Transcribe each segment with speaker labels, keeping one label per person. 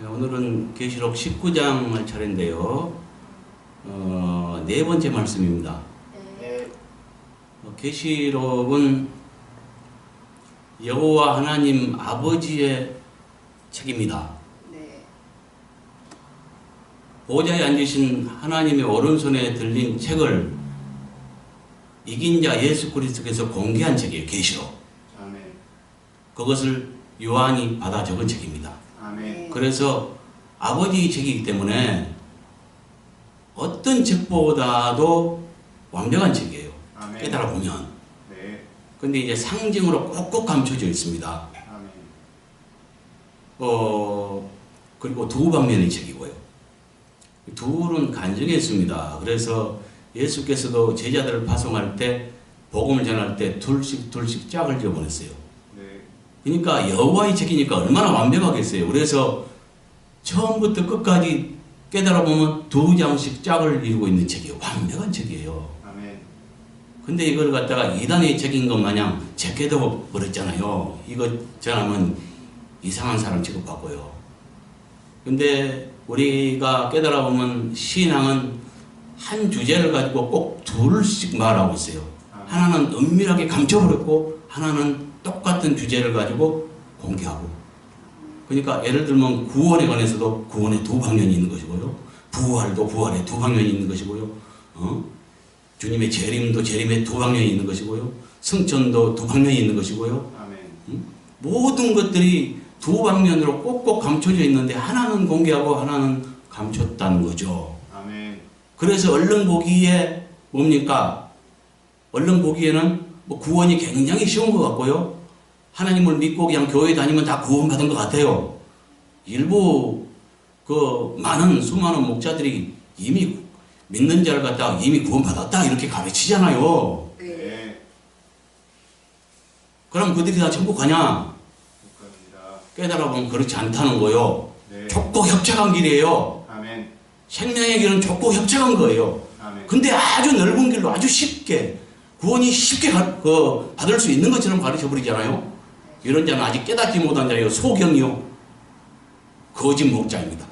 Speaker 1: 네, 오늘은 계시록 19장 차례인데요. 네 번째 말씀입니다.
Speaker 2: 네.
Speaker 1: 계시록은 여호와 하나님 아버지의 책입니다.
Speaker 2: 네.
Speaker 1: 보좌에 앉으신 하나님의 오른손에 들린 책을 이긴 자 예수 그리스도께서 공개한 책이에요. 계시록.
Speaker 2: 아멘.
Speaker 1: 그것을 요한이 받아 적은 책입니다.
Speaker 2: 아멘.
Speaker 1: 그래서 아버지 책이기 때문에 어떤 책보다도 완벽한 책이에요.
Speaker 2: 아멘.
Speaker 1: 깨달아 보면.
Speaker 2: 네.
Speaker 1: 근데 이제 상징으로 꼭꼭 감춰져 있습니다.
Speaker 2: 아멘.
Speaker 1: 그리고 두 방면의 책이고요. 둘은 간증했습니다. 그래서 예수께서도 제자들을 파송할 때 복음을 전할 때 둘씩 짝을 지어 보냈어요.
Speaker 2: 네.
Speaker 1: 그러니까 여호와의 책이니까 얼마나 완벽하겠어요. 그래서 처음부터 끝까지 깨달아 보면 두 장씩 짝을 이루고 있는 책이에요. 완벽한 책이에요.
Speaker 2: 아멘.
Speaker 1: 근데 이걸 갖다가 이단의 책인 것 마냥 제껴도 버렸잖아요. 이거 전하면 이상한 사람 취급받고요. 근데 우리가 깨달아 보면 신앙은 한 주제를 가지고 꼭 둘씩 말하고 있어요. 하나는 은밀하게 감춰버렸고 하나는 똑같은 주제를 가지고 공개하고. 그러니까 예를 들면 구원에 관해서도 구원에 두 방면이 있는 것이고요. 부활도 부활에 두 방면이 있는 것이고요. 주님의 재림도 재림에 두 방면이 있는 것이고요. 승천도 두 방면이 있는 것이고요.
Speaker 2: 아멘.
Speaker 1: 모든 것들이 두 방면으로 꼭꼭 감춰져 있는데 하나는 공개하고 하나는 감췄다는 거죠.
Speaker 2: 아멘.
Speaker 1: 그래서 얼른 보기에 뭡니까? 얼른 보기에는 뭐 구원이 굉장히 쉬운 것 같고요. 하나님을 믿고 그냥 교회 다니면 다 구원받은 것 같아요. 일부 그 많은 수많은 목자들이 이미 믿는 자를 갖다가 이미 구원받았다 이렇게 가르치잖아요.
Speaker 2: 네.
Speaker 1: 그럼 그들이 다 천국 가냐?
Speaker 2: 축하합니다.
Speaker 1: 깨달아 보면 그렇지 않다는 거요.
Speaker 2: 네.
Speaker 1: 좁고 협착한 길이에요.
Speaker 2: 아멘.
Speaker 1: 생명의 길은 좁고 협착한 거예요.
Speaker 2: 아멘.
Speaker 1: 근데 아주 넓은 길로 아주 쉽게 구원이 쉽게 받을 수 있는 것처럼 가르쳐 버리잖아요. 이런 자는 아직 깨닫지 못한 자예요. 소경이요. 거짓 목자입니다.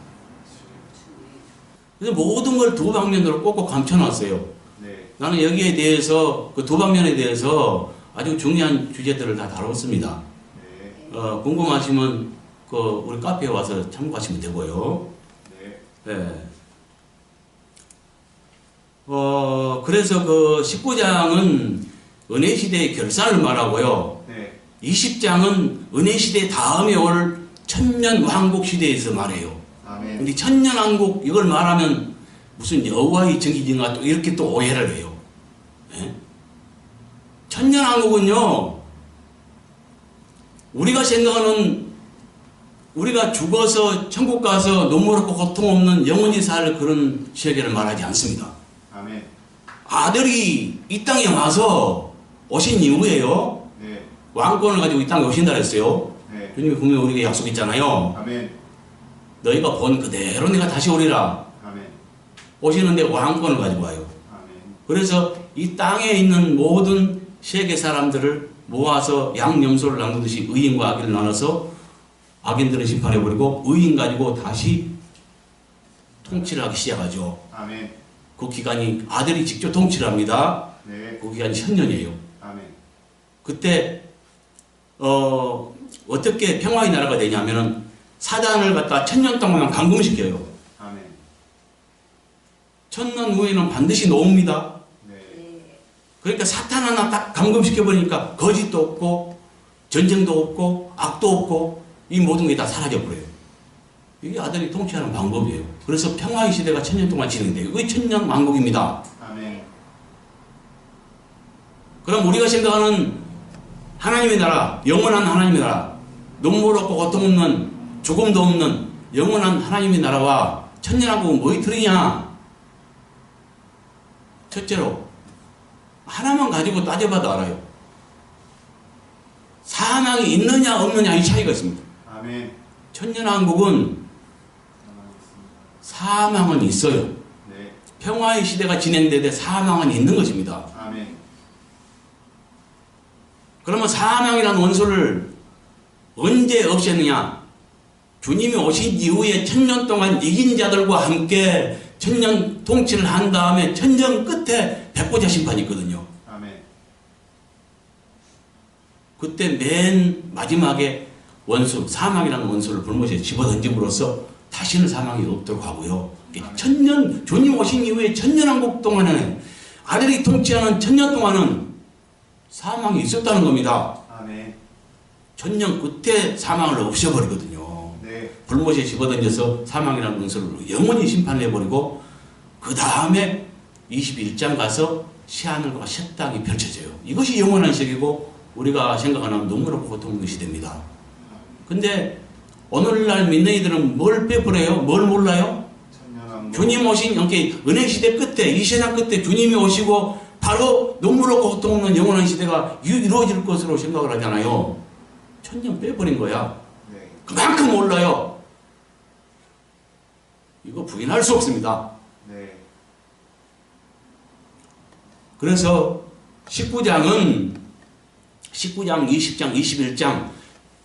Speaker 1: 그래서 모든 걸 두 방면으로 꼭꼭 감춰놨어요.
Speaker 2: 네.
Speaker 1: 나는 여기에 대해서 그 두 방면에 대해서 아주 중요한 주제들을 다 다뤘습니다.
Speaker 2: 네.
Speaker 1: 궁금하시면 그 우리 카페에 와서 참고하시면 되고요.
Speaker 2: 네.
Speaker 1: 네. 그래서 그 19장은 은혜 시대의 결산을 말하고요.
Speaker 2: 네.
Speaker 1: 20장은 은혜 시대 다음에 올 천년 왕국 시대에서 말해요.
Speaker 2: 아멘.
Speaker 1: 근데 천년 왕국 이걸 말하면 무슨 여호와의 정의인가 또 이렇게 또 오해를 해요. 예? 천년 왕국은요, 우리가 생각하는 우리가 죽어서 천국 가서 눈물 없고 고통 없는 영원히 살 그런 세계를 말하지 않습니다.
Speaker 2: 아멘.
Speaker 1: 아들이 이 땅에 와서 오신 이후에요,
Speaker 2: 네.
Speaker 1: 왕권을 가지고 이 땅에 오신다 그랬어요.
Speaker 2: 네.
Speaker 1: 주님이 분명히 우리에게 약속했잖아요.
Speaker 2: 아멘.
Speaker 1: 너희가 본 그대로 내가 다시 오리라.
Speaker 2: 아멘.
Speaker 1: 오시는데 왕권을 가지고 와요.
Speaker 2: 아멘.
Speaker 1: 그래서 이 땅에 있는 모든 세계 사람들을 모아서 양념소를 나누듯이 의인과 악인을 나눠서 악인들은 심판해버리고 의인 가지고 다시 통치를 하기 시작하죠.
Speaker 2: 아멘.
Speaker 1: 그 기간이 아들이 직접 통치를 합니다.
Speaker 2: 네.
Speaker 1: 그 기간이 1000년이에요.
Speaker 2: 아멘.
Speaker 1: 그때 어떻게 평화의 나라가 되냐면은 사단을 갖다 1000년 동안 감금시켜요.
Speaker 2: 아멘.
Speaker 1: 1000년 후에는 반드시 놓습니다.
Speaker 2: 네.
Speaker 1: 그러니까 사탄 하나 딱 감금시켜버리니까 거짓도 없고 전쟁도 없고 악도 없고 이 모든 게 다 사라져버려요. 이게 아들이 통치하는 방법이에요. 그래서 평화의 시대가 1000년 동안 진행돼요. 이게 1000년 왕국입니다.
Speaker 2: 아멘.
Speaker 1: 그럼 우리가 생각하는 하나님의 나라, 영원한 하나님의 나라, 눈물 없고 고통 없는 죽음도 없는 영원한 하나님의 나라와 천년왕국은 뭐의 틀이냐? 첫째로 하나만 가지고 따져봐도 알아요. 사망이 있느냐 없느냐 이 차이가 있습니다.
Speaker 2: 아멘.
Speaker 1: 천년왕국은 사망은 있어요.
Speaker 2: 네.
Speaker 1: 평화의 시대가 진행되되 사망은 있는 것입니다.
Speaker 2: 아멘.
Speaker 1: 그러면 사망이라는 원수를 언제 없앴느냐? 주님이 오신 이후에 1000년 동안 이긴 자들과 함께 1000년 통치를 한 다음에 1000년 끝에 백보자 심판이 있거든요.
Speaker 2: 아멘.
Speaker 1: 그때 맨 마지막에 원수, 사망이라는 원수를 불못에 집어던짐으로써 다시는 사망이 없도록 하고요. 1000년, 주님 오신 이후에 1000년왕국 동안에 아들이 통치하는 1000년 동안은 사망이 있었다는 겁니다.
Speaker 2: 아멘.
Speaker 1: 1000년 끝에 사망을 없애버리거든요.
Speaker 2: 네.
Speaker 1: 불못에 집어던져서 사망이라는 원수를 영원히 심판해버리고 그 다음에 21장 가서 새하늘과 새 땅이 펼쳐져요. 이것이 영원한 세계고 우리가 생각하는 눈물하고 고통의 시대입니다. 근데 오늘날 믿는 이들은 뭘 빼버려요? 뭘 몰라요?
Speaker 2: 천년왕국.
Speaker 1: 주님 오신 은혜 시대 끝에 이 세상 끝에 주님이 오시고 바로 눈물하고 고통 없는 영원한 시대가 이루어질 것으로 생각을 하잖아요. 천년 빼버린 거야.
Speaker 2: 네.
Speaker 1: 그만큼 몰라요. 이거 부인할 수 없습니다.
Speaker 2: 네.
Speaker 1: 그래서 19장, 20장, 21장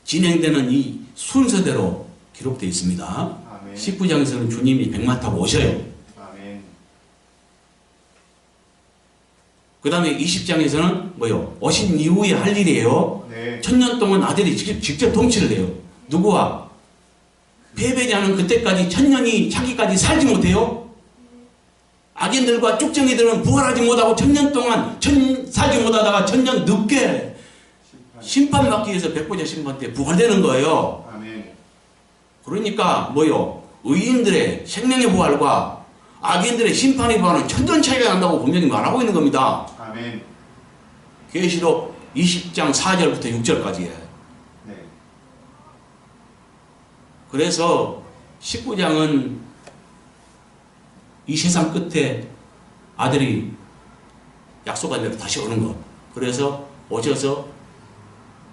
Speaker 1: 진행되는 이 순서대로 기록되어 있습니다.
Speaker 2: 아멘.
Speaker 1: 19장에서는 주님이 백마 타고 오셔요.
Speaker 2: 아멘.
Speaker 1: 그 다음에 20장에서는 뭐요? 오신 이후에 할 일이에요.
Speaker 2: 네.
Speaker 1: 1000년 동안 아들이 직접 통치를 해요. 누구와? 패배자는 그때까지 1000년이 자기까지 살지 못해요. 악인들과 쭉정이들은 부활하지 못하고 1000년 동안 살지 못하다가 1000년 늦게 심판받기 위해서 백보자 심판 때 부활되는 거예요.
Speaker 2: 아멘.
Speaker 1: 그러니까 뭐요? 의인들의 생명의 부활과 악인들의 심판의 부활은 천전 차이가 난다고 분명히 말하고 있는 겁니다.
Speaker 2: 아멘.
Speaker 1: 계시록 20장 4절부터 6절까지에.
Speaker 2: 네.
Speaker 1: 그래서 19장은 이 세상 끝에 아들이 약속한 대로 다시 오는 것. 그래서 오셔서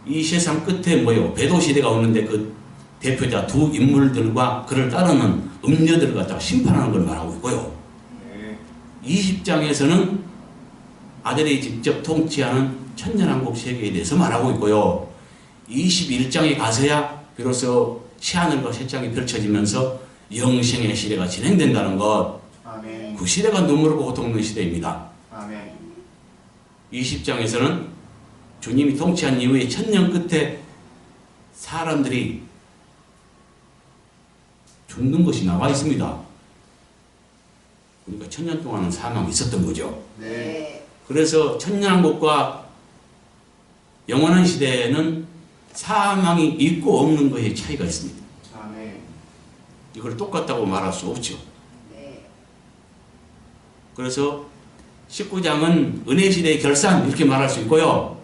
Speaker 1: 이 세상 끝에 뭐요? 배도 시대가 오는데 그 대표자 두 인물들과 그를 따르는 음녀들을 갖다가 심판하는 걸 말하고 있고요.
Speaker 2: 네.
Speaker 1: 20장에서는 아들이 직접 통치하는 천년왕국 세계에 대해서 말하고 있고요. 21장에 가서야 비로소 새하늘과 새 땅이 펼쳐지면서 영생의 시대가 진행된다는 것.
Speaker 2: 아멘.
Speaker 1: 그 시대가 눈물하고 고통 없는 시대입니다.
Speaker 2: 아멘.
Speaker 1: 20장에서는 주님이 통치한 이후에 1000년 끝에 사람들이 죽는 것이 나와 있습니다. 그러니까 1000년 동안은 사망이 있었던 거죠.
Speaker 2: 네.
Speaker 1: 그래서 천년왕국과 영원한 시대에는 사망이 있고 없는 것의 차이가 있습니다.
Speaker 2: 아멘.
Speaker 1: 이걸 똑같다고 말할 수 없죠.
Speaker 2: 네.
Speaker 1: 그래서 19장은 은혜 시대의 결산 이렇게 말할 수 있고요.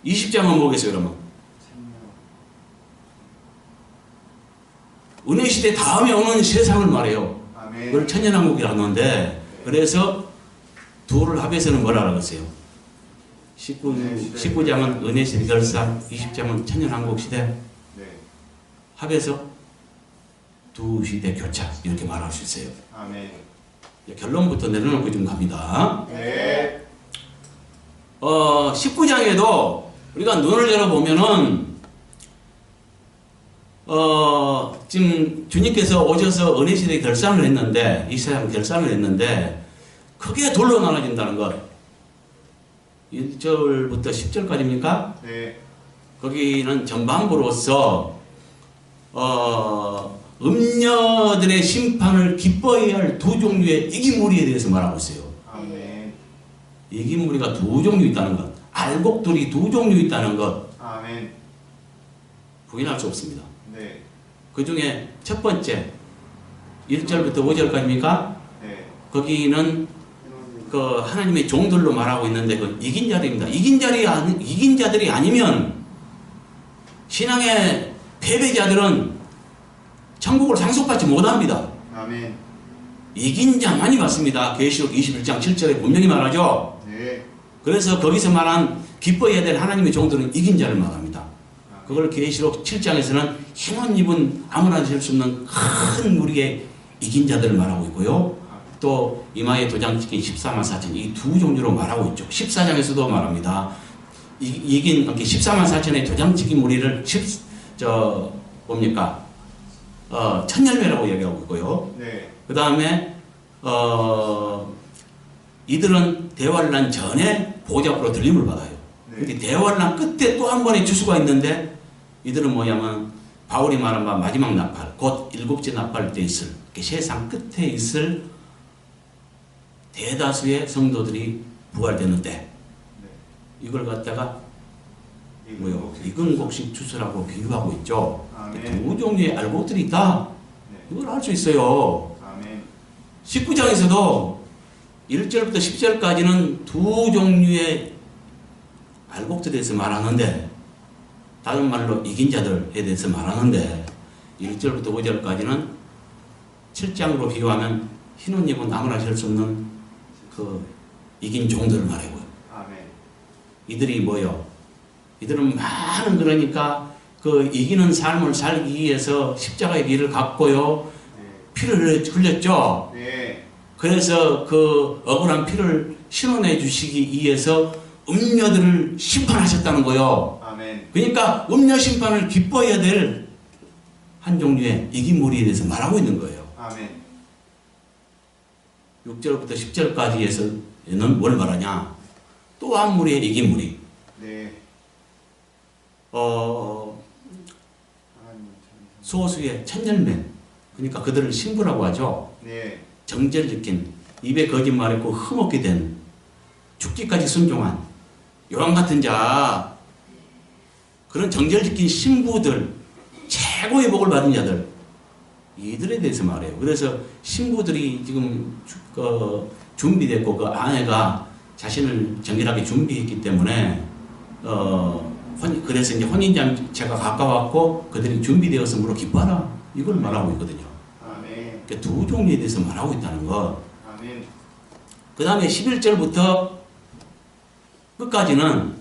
Speaker 1: 20장은 뭐겠어요, 그러면? 은혜 시대 다음에 오는 세상을 말해요.
Speaker 2: 아멘.
Speaker 1: 그걸 천년왕국이라고 하는데, 그래서 둘을 합해서는 뭐라 그러세요? 19장은 은혜 시대 결산, 20장은 천년왕국 시대.
Speaker 2: 네.
Speaker 1: 합해서 두 시대 교차 이렇게 말할 수 있어요.
Speaker 2: 아멘.
Speaker 1: 결론부터 내려놓고 좀 갑니다.
Speaker 2: 네.
Speaker 1: 19장에도 우리가 눈을 열어보면은 지금 주님께서 오셔서 은혜 시대 결산을 했는데 이 세상 결산을 했는데 크게 둘로 나눠진다는 것. 1절부터 10절까지입니까?
Speaker 2: 네.
Speaker 1: 거기는 전반부로서 음녀들의 심판을 기뻐해야 할 두 종류의 이기무리에 대해서 말하고 있어요.
Speaker 2: 아멘.
Speaker 1: 이기무리가 두 종류 있다는 것, 알곡들이 두 종류 있다는 것
Speaker 2: 아멘.
Speaker 1: 부인할 수 없습니다.
Speaker 2: 네.
Speaker 1: 그 중에 첫 번째 1절부터 5절까지입니까?
Speaker 2: 네.
Speaker 1: 거기는 그 하나님의 종들로 말하고 있는데 그 이긴 자들입니다. 이긴 자들이 아니면 신앙의 패배자들은 천국을 상속받지 못합니다.
Speaker 2: 아멘.
Speaker 1: 이긴 자만이 받습니다. 계시록 21장 7절에 분명히 말하죠.
Speaker 2: 네.
Speaker 1: 그래서 거기서 말한 기뻐해야 될 하나님의 종들은 이긴 자를 말합니다. 그걸 계시록 7장에서는 힘은 입은 아무나 될 수 없는 큰 무리의 이긴 자들을 말하고 있고요. 또 이마에 도장 찍힌 14만 4천 이 두 종류로 말하고 있죠. 14장에서도 말합니다. 이긴 14만 4천의 도장 찍힌 무리를 뭡니까? 천열매라고 얘기하고 있고요.
Speaker 2: 네.
Speaker 1: 그 다음에 이들은 대환란 전에 보좌 앞으로 들림을 받아요.
Speaker 2: 네.
Speaker 1: 근데 대환란 끝에 또 한 번의 주수가 있는데 이들은 뭐냐면 바울이 말한 바 마지막 나팔, 곧 일곱째 나팔 때 있을 세상 끝에 있을 대다수의 성도들이 부활되는 때
Speaker 2: 네.
Speaker 1: 이걸 갖다가 뭐요?
Speaker 2: 이근곡식
Speaker 1: 이근곡식 추수라고 비유하고 있죠.
Speaker 2: 아멘.
Speaker 1: 두 종류의 알곡들이 있다.
Speaker 2: 네.
Speaker 1: 이걸 알 수 있어요.
Speaker 2: 아멘.
Speaker 1: 19장에서도 1절부터 10절까지는 두 종류의 알곡들에 대해서 말하는데 다른 말로 이긴 자들에 대해서 말하는데 1절부터 5절까지는 7장으로 비유하면 흰 옷 입은 아무나 할 수 없는 그 이긴 종들을 말하고요.
Speaker 2: 아멘.
Speaker 1: 이들이 뭐요? 이들은 많은 그러니까 그 이기는 삶을 살기 위해서 십자가의 길을 갔고요.
Speaker 2: 네.
Speaker 1: 피를 흘렸죠.
Speaker 2: 네.
Speaker 1: 그래서 그 억울한 피를 신원해 주시기 위해서 음녀들을 심판하셨다는 거요.
Speaker 2: 아멘.
Speaker 1: 그러니까 음녀 심판을 기뻐해야 될 한 종류의 이긴 무리에 대해서 말하고 있는 거예요.
Speaker 2: 아멘.
Speaker 1: 6절부터 10절까지에서는 뭘 말하냐? 또 한 무리의 이긴 무리.
Speaker 2: 네.
Speaker 1: 어,
Speaker 2: 하나님
Speaker 1: 소수의 천열매. 그러니까 그들을 신부라고 하죠.
Speaker 2: 네.
Speaker 1: 정죄를 지킨, 입에 거짓말했고 흠없게 된, 죽기까지 순종한 요한 같은 자, 그런 정죄를 지킨 신부들, 최고의 복을 받은 자들, 이들에 대해서 말해요. 그래서 신부들이 지금 준비됐고 그 아내가 자신을 정결하게 준비했기 때문에 그래서 이제 혼인잔치가 가까웠고 그들이 준비되었으므로 기뻐하라. 이걸 말하고 있거든요.
Speaker 2: 아멘.
Speaker 1: 그러니까 두 종류에 대해서 말하고 있다는 것.
Speaker 2: 아멘.
Speaker 1: 그 다음에 11절부터 끝까지는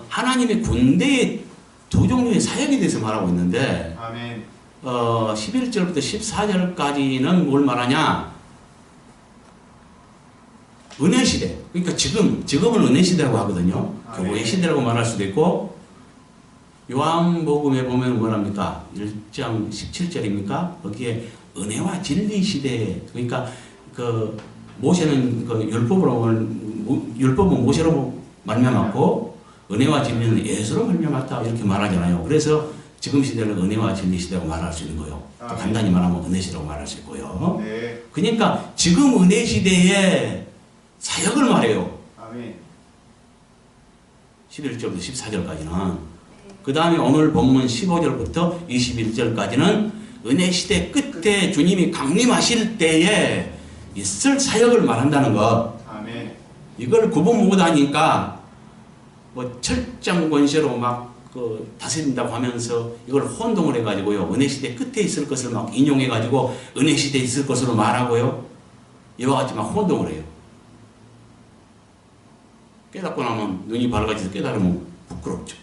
Speaker 1: 하나님의 군대의 두 종류의 사역에 대해서 말하고 있는데
Speaker 2: 아멘.
Speaker 1: 11절부터 14절까지는 뭘 말하냐? 은혜 시대. 그러니까 지금은 은혜 시대라고 하거든요. 교회 시대라고 말할 수도 있고 요한복음에 보면 뭐랍니까? 1장 17절입니까? 거기에 은혜와 진리 시대. 그러니까 그 모세는 그 율법은 모세로 말미암았고 은혜와 진리는 예수로 말미암았다 이렇게 말하잖아요. 그래서 지금 시대는 은혜와 진리 시대라고 말할 수 있는 거예요. 또 간단히 말하면 은혜 시대라고 말할 수 있고요.
Speaker 2: 네.
Speaker 1: 그러니까 지금 은혜 시대의 사역을 말해요.
Speaker 2: 아멘.
Speaker 1: 11절부터 14절까지는. 그 다음에 오늘 본문 15절부터 21절까지는 은혜 시대 끝에 주님이 강림하실 때에 있을 사역을 말한다는 것.
Speaker 2: 아멘.
Speaker 1: 이걸 구분 못하니까 뭐 철장 권세로 막 그 다스린다고 하면서 이걸 혼동을 해가지고요. 은혜 시대 끝에 있을 것을 막 인용해가지고 은혜 시대에 있을 것으로 말하고요. 이와 같이 막 혼동을 해요. 깨닫고 나면 눈이 밝아져서 깨달으면 부끄럽죠.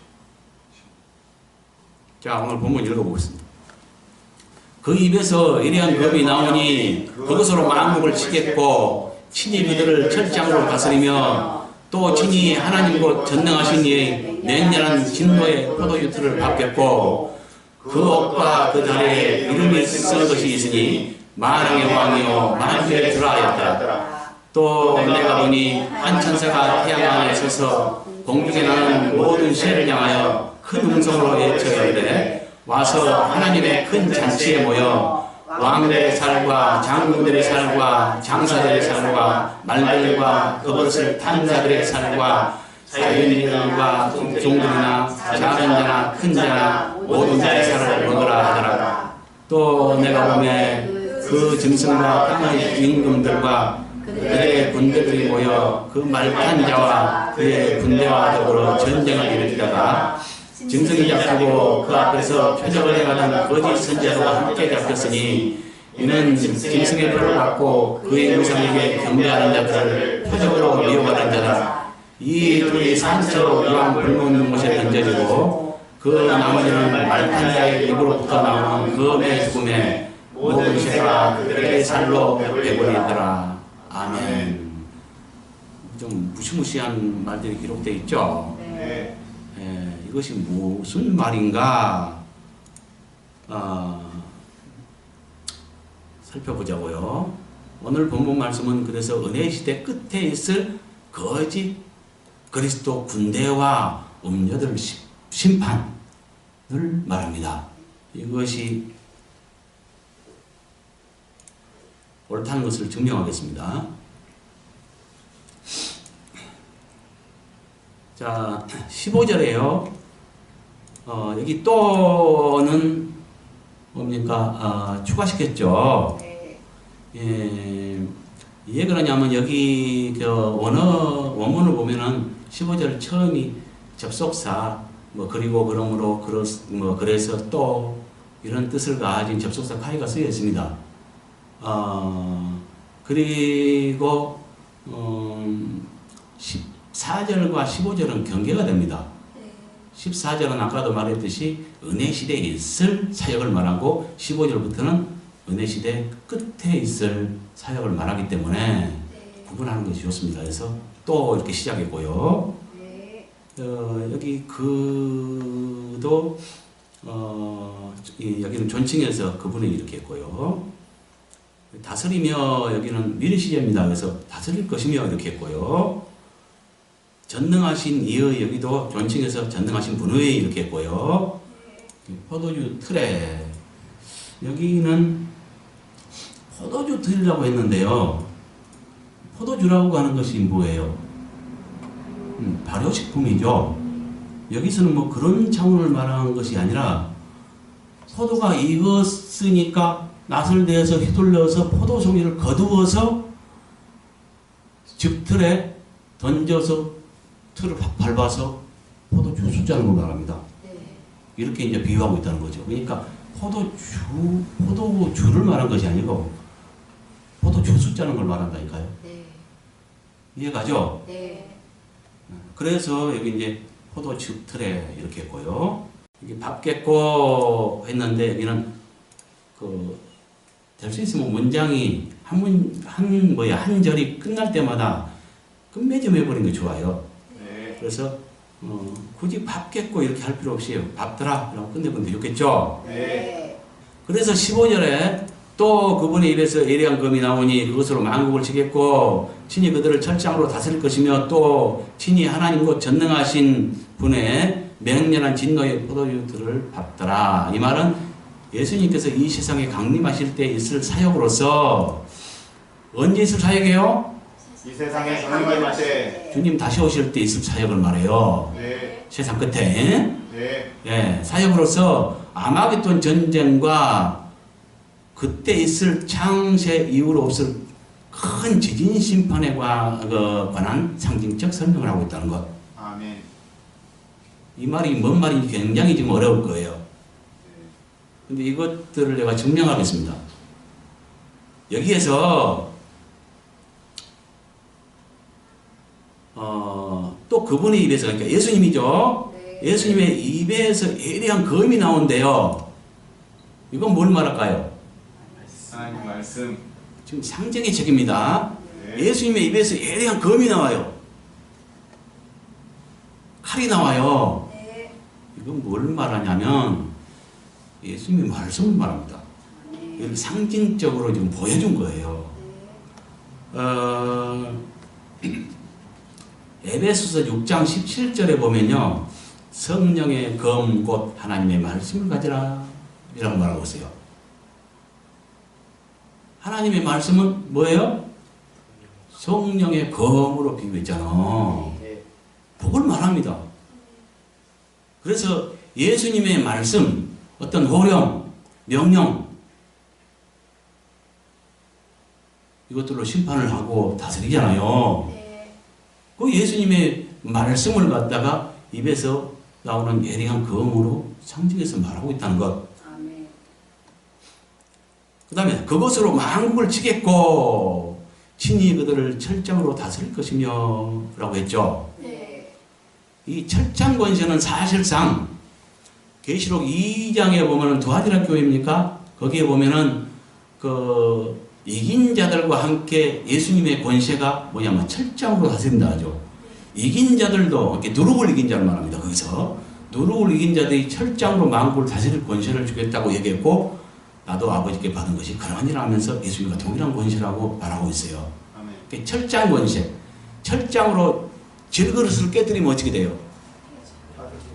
Speaker 1: 자, 오늘 본문 읽어보겠습니다. 그 입에서 이러한 법이 나오니 그것으로 만국을 치겠고 친히 그들을 철장으로 다스리며 또 친히 하나님 곧 전능하신 이의 맹렬한 진노의 포도주틀을 받겠고 그 옷과 그 다리에 이름이 쓴 것이 있으니 만왕의 왕이요 만주의 주라하였다. 또 내가 보니 한 천사가 태양 안에 서서 공중에 나는 모든 새를 향하여 큰 음성으로 외쳐이르되 와서 하나님의 큰 잔치에 모여 왕들의 살과 장군들의 살과 장사들의 살과 말들과 그것을 탄 자들의 살과 자연인들과 종들이나 작은 자나 큰 자나 모든 자의 살을 먹으라 하더라. 또 내가 보매 그 짐승과 땅의 임금들과 그들의 군대들이 모여 그 말탄 자와 그의 군대와 더불어 전쟁을 일으키다가 짐승이 잡히고 그 앞에서 표적을 행하던 거짓 선지자와 함께 잡혔으니 이는 짐승의 표를 받고 그의 의상에게 경배하는 자들을 표적으로 미혹하는 자다. 이 둘이 산처로 이왕 굶는 곳에 던져지고 그 나머지는 말탄 자의 입으로부터 나오는 검의 죽음에 모든 새가 그들의 살로 배부리더라. 아멘. 좀 무시무시한 말들이 기록되어 있죠.
Speaker 2: 네.
Speaker 1: 이거 이것이 무슨 말인가 살펴보자고요. 오늘 본문 말씀은 그래서 은혜의 시대 끝에 있을 거짓 그리스도 군대와 음녀들 심판을 말합니다. 이것이 옳다는 것을 증명하겠습니다. 자, 15절에요. 여기 또는 뭡니까? 추가시켰죠. 예, 왜 그러냐면 여기 원문을 보면은 15절 처음이 접속사 그리고 그러므로 그래서 또 이런 뜻을 가진 접속사 카이가 쓰여 있습니다. 그리고 14절과 15절은 경계가 됩니다. 14절은 아까도 말했듯이 은혜 시대에 있을 사역을 말하고 15절부터는 은혜 시대 끝에 있을 사역을 말하기 때문에 구분하는 것이 좋습니다. 그래서 또 이렇게 시작했고요. 여기 그도 여기는 존칭해서 그분이 이렇게 했고요. 다스리며 여기는 미래 시제입니다. 그래서 다스릴 것이며 이렇게 했고요. 전능하신 이의 여기도 존칭해서 전능하신 분의 이렇게 했고요. 포도주 틀에 여기는 포도주 틀이라고 했는데요. 포도주라고 하는 것이 뭐예요? 발효식품이죠. 여기서는 뭐 그런 차원을 말하는 것이 아니라 포도가 익었으니까 낫을 대어서 휘둘러서 포도 송이를 거두어서 즙틀에 던져서 틀을 밟아서 포도주 숫자는 걸 말합니다. 이렇게 이제 비유하고 있다는 거죠. 그러니까 포도주를 말한 것이 아니고 포도주 숫자는 걸 말한다니까요. 이해가죠? 그래서 여기 이제 포도주 틀에 이렇게 했고요. 여기 밥 깼고 했는데 여기는 될 수 있으면 문장이 한 절이 끝날 때마다 끝맺음해버리는 게 좋아요. 그래서 굳이 밥 깼고 이렇게 할 필요 없이 밥더라 라고 끝내면 되겠죠. 그래서 15절에 또 그분의 입에서 예리한 검이 나오니 그것으로 만국을 치겠고 친히 그들을 철장으로 다스릴 것이며 또 친히 하나님 곧 전능하신 분의 맹렬한 진노의 포도주들을 밟더라. 이 말은 예수님께서 이 세상에 강림하실 때 있을 사역으로서 언제 있을 사역이에요?
Speaker 2: 이 세상에 강림할 때
Speaker 1: 주님 다시 오실 때 있을 사역을 말해요. 세상 끝에. 사역으로서 아마겟돈 전쟁과 그때 있을 창세 이후로 없을 큰 지진 심판에 관한 상징적 설명을 하고 있다는 것.
Speaker 2: 아멘.
Speaker 1: 이 말이 뭔 말인지 굉장히 지금 어려울 거예요. 근데 이것들을 내가 증명하겠습니다. 여기에서 또 그분의 입에서, 그러니까 예수님이죠. 예수님의 입에서 예리한 검이 나온대요. 이건 뭘 말할까요?
Speaker 2: 하나님 말씀.
Speaker 1: 지금 상징의 책입니다. 예수님의 입에서 예리한 검이 나와요. 칼이 나와요. 이건 뭘 말하냐면 예수님의 말씀을 말합니다. 이렇게 상징적으로 지금 보여준 거예요. 에베소서 6장 17절에 보면요. 성령의 검 곧 하나님의 말씀을 가지라 이라고 말하고 있어요. 하나님의 말씀은 뭐예요? 성령의 검으로 비유했잖아. 그걸 말합니다. 그래서 예수님의 말씀, 어떤 호령, 명령 이것들로 심판을 하고 다스리잖아요. 그 예수님의 말씀을 갖다가 입에서 나오는 예리한 검으로 상징해서 말하고 있다는 것. 그 다음에 그것으로 만국을 치겠고 친히 그들을 철장으로 다스릴 것이며 라고 했죠. 이 철장 권세는 사실상 계시록 2장에 보면은 두아디라 교회입니까? 거기에 보면은 이긴 자들과 함께 예수님의 권세가 뭐냐면 철장으로 다스린다 하죠. 이긴 자들도 이렇게 누룩을 이긴 자를 말합니다. 거기서 누룩을 이긴 자들이 철장으로 만국을 다스릴 권세를 주겠다고 얘기했고 나도 아버지께 받은 것이 그러하니라 하면서 예수님과 동일한 권세라고 말하고 있어요.
Speaker 2: 아멘.
Speaker 1: 철장 권세. 철장으로 질그릇을 깨뜨리면 어떻게 돼요?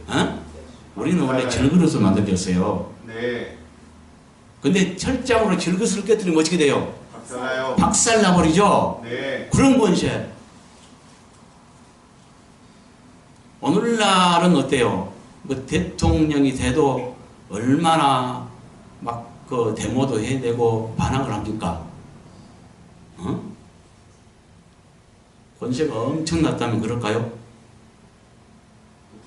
Speaker 1: 어? 우리는 원래 질그릇을 만들었어요.
Speaker 2: 네.
Speaker 1: 근데 철장으로 질그릇을 깨뜨리면 어떻게 돼요?
Speaker 2: 박살나요.
Speaker 1: 박살나버리죠?
Speaker 2: 네.
Speaker 1: 그런 권세. 오늘날은 어때요? 뭐 대통령이 돼도 얼마나 막 그 데모도 해야 되고 반항을 합니까? 어? 권세가 엄청났다면 그럴까요?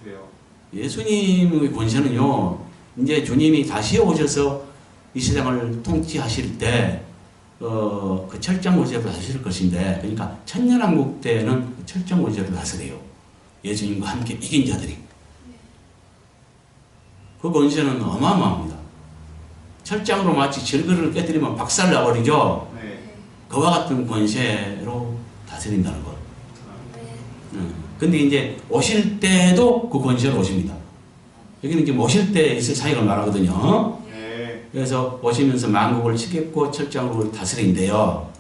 Speaker 2: 어때요?
Speaker 1: 예수님의 권세는요, 이제 주님이 다시 오셔서 이 세상을 통치하실 때, 그 철장 권세로 다스릴 것인데, 그러니까 천년왕국 때는 철장 권세로 다스려요. 예수님과 함께 이긴 자들이. 그 권세는 어마어마합니다. 철장으로 마치 질그릇을 깨뜨리면 박살나버리죠.
Speaker 2: 네.
Speaker 1: 그와 같은 권세로 다스린다는 것.
Speaker 3: 네.
Speaker 1: 근데 이제 오실 때도 그 권세로 오십니다. 여기는 지금 오실 때 있을 사역을 말하거든요.
Speaker 2: 네.
Speaker 1: 그래서 오시면서 만국을 치겠고 철장으로 다스린대요.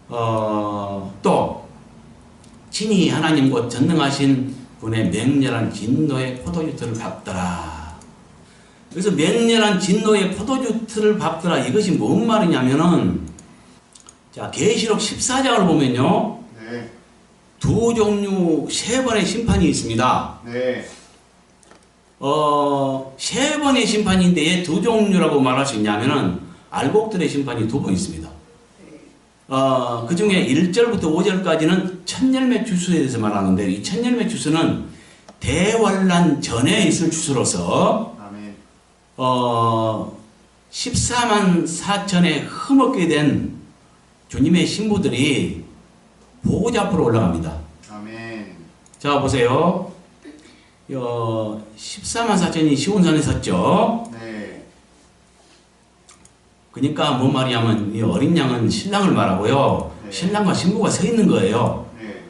Speaker 1: 또 친히 하나님 곧 전능하신 분의 맹렬한 진노의 포도주 틀을 밟더라. 그래서 맹렬한 진노의 포도주 틀을 밟더라. 이것이 뭔 말이냐면은 자 계시록 14장을 보면요.
Speaker 2: 네.
Speaker 1: 두 종류 세 번의 심판이 있습니다.
Speaker 2: 네.
Speaker 1: 세 번의 심판인데 왜 두 종류라고 말할 수 있냐면은 알곡들의 심판이 두 번 있습니다. 그 중에 1절부터 5절까지는 천열매 추수에 대해서 말하는데 이 천열매 추수는 대환란 전에 있을 추수로서
Speaker 2: 아멘.
Speaker 1: 14만 4천에 흠없게 된 주님의 신부들이 보호자 앞으로 올라갑니다.
Speaker 2: 아멘.
Speaker 1: 자 보세요. 14만 4천이 시온산에 섰죠.
Speaker 2: 네.
Speaker 1: 그러니까 뭔 말이냐면 이 어린 양은 신랑을 말하고요.
Speaker 2: 네.
Speaker 1: 신랑과 신부가 서 있는 거예요.
Speaker 2: 네.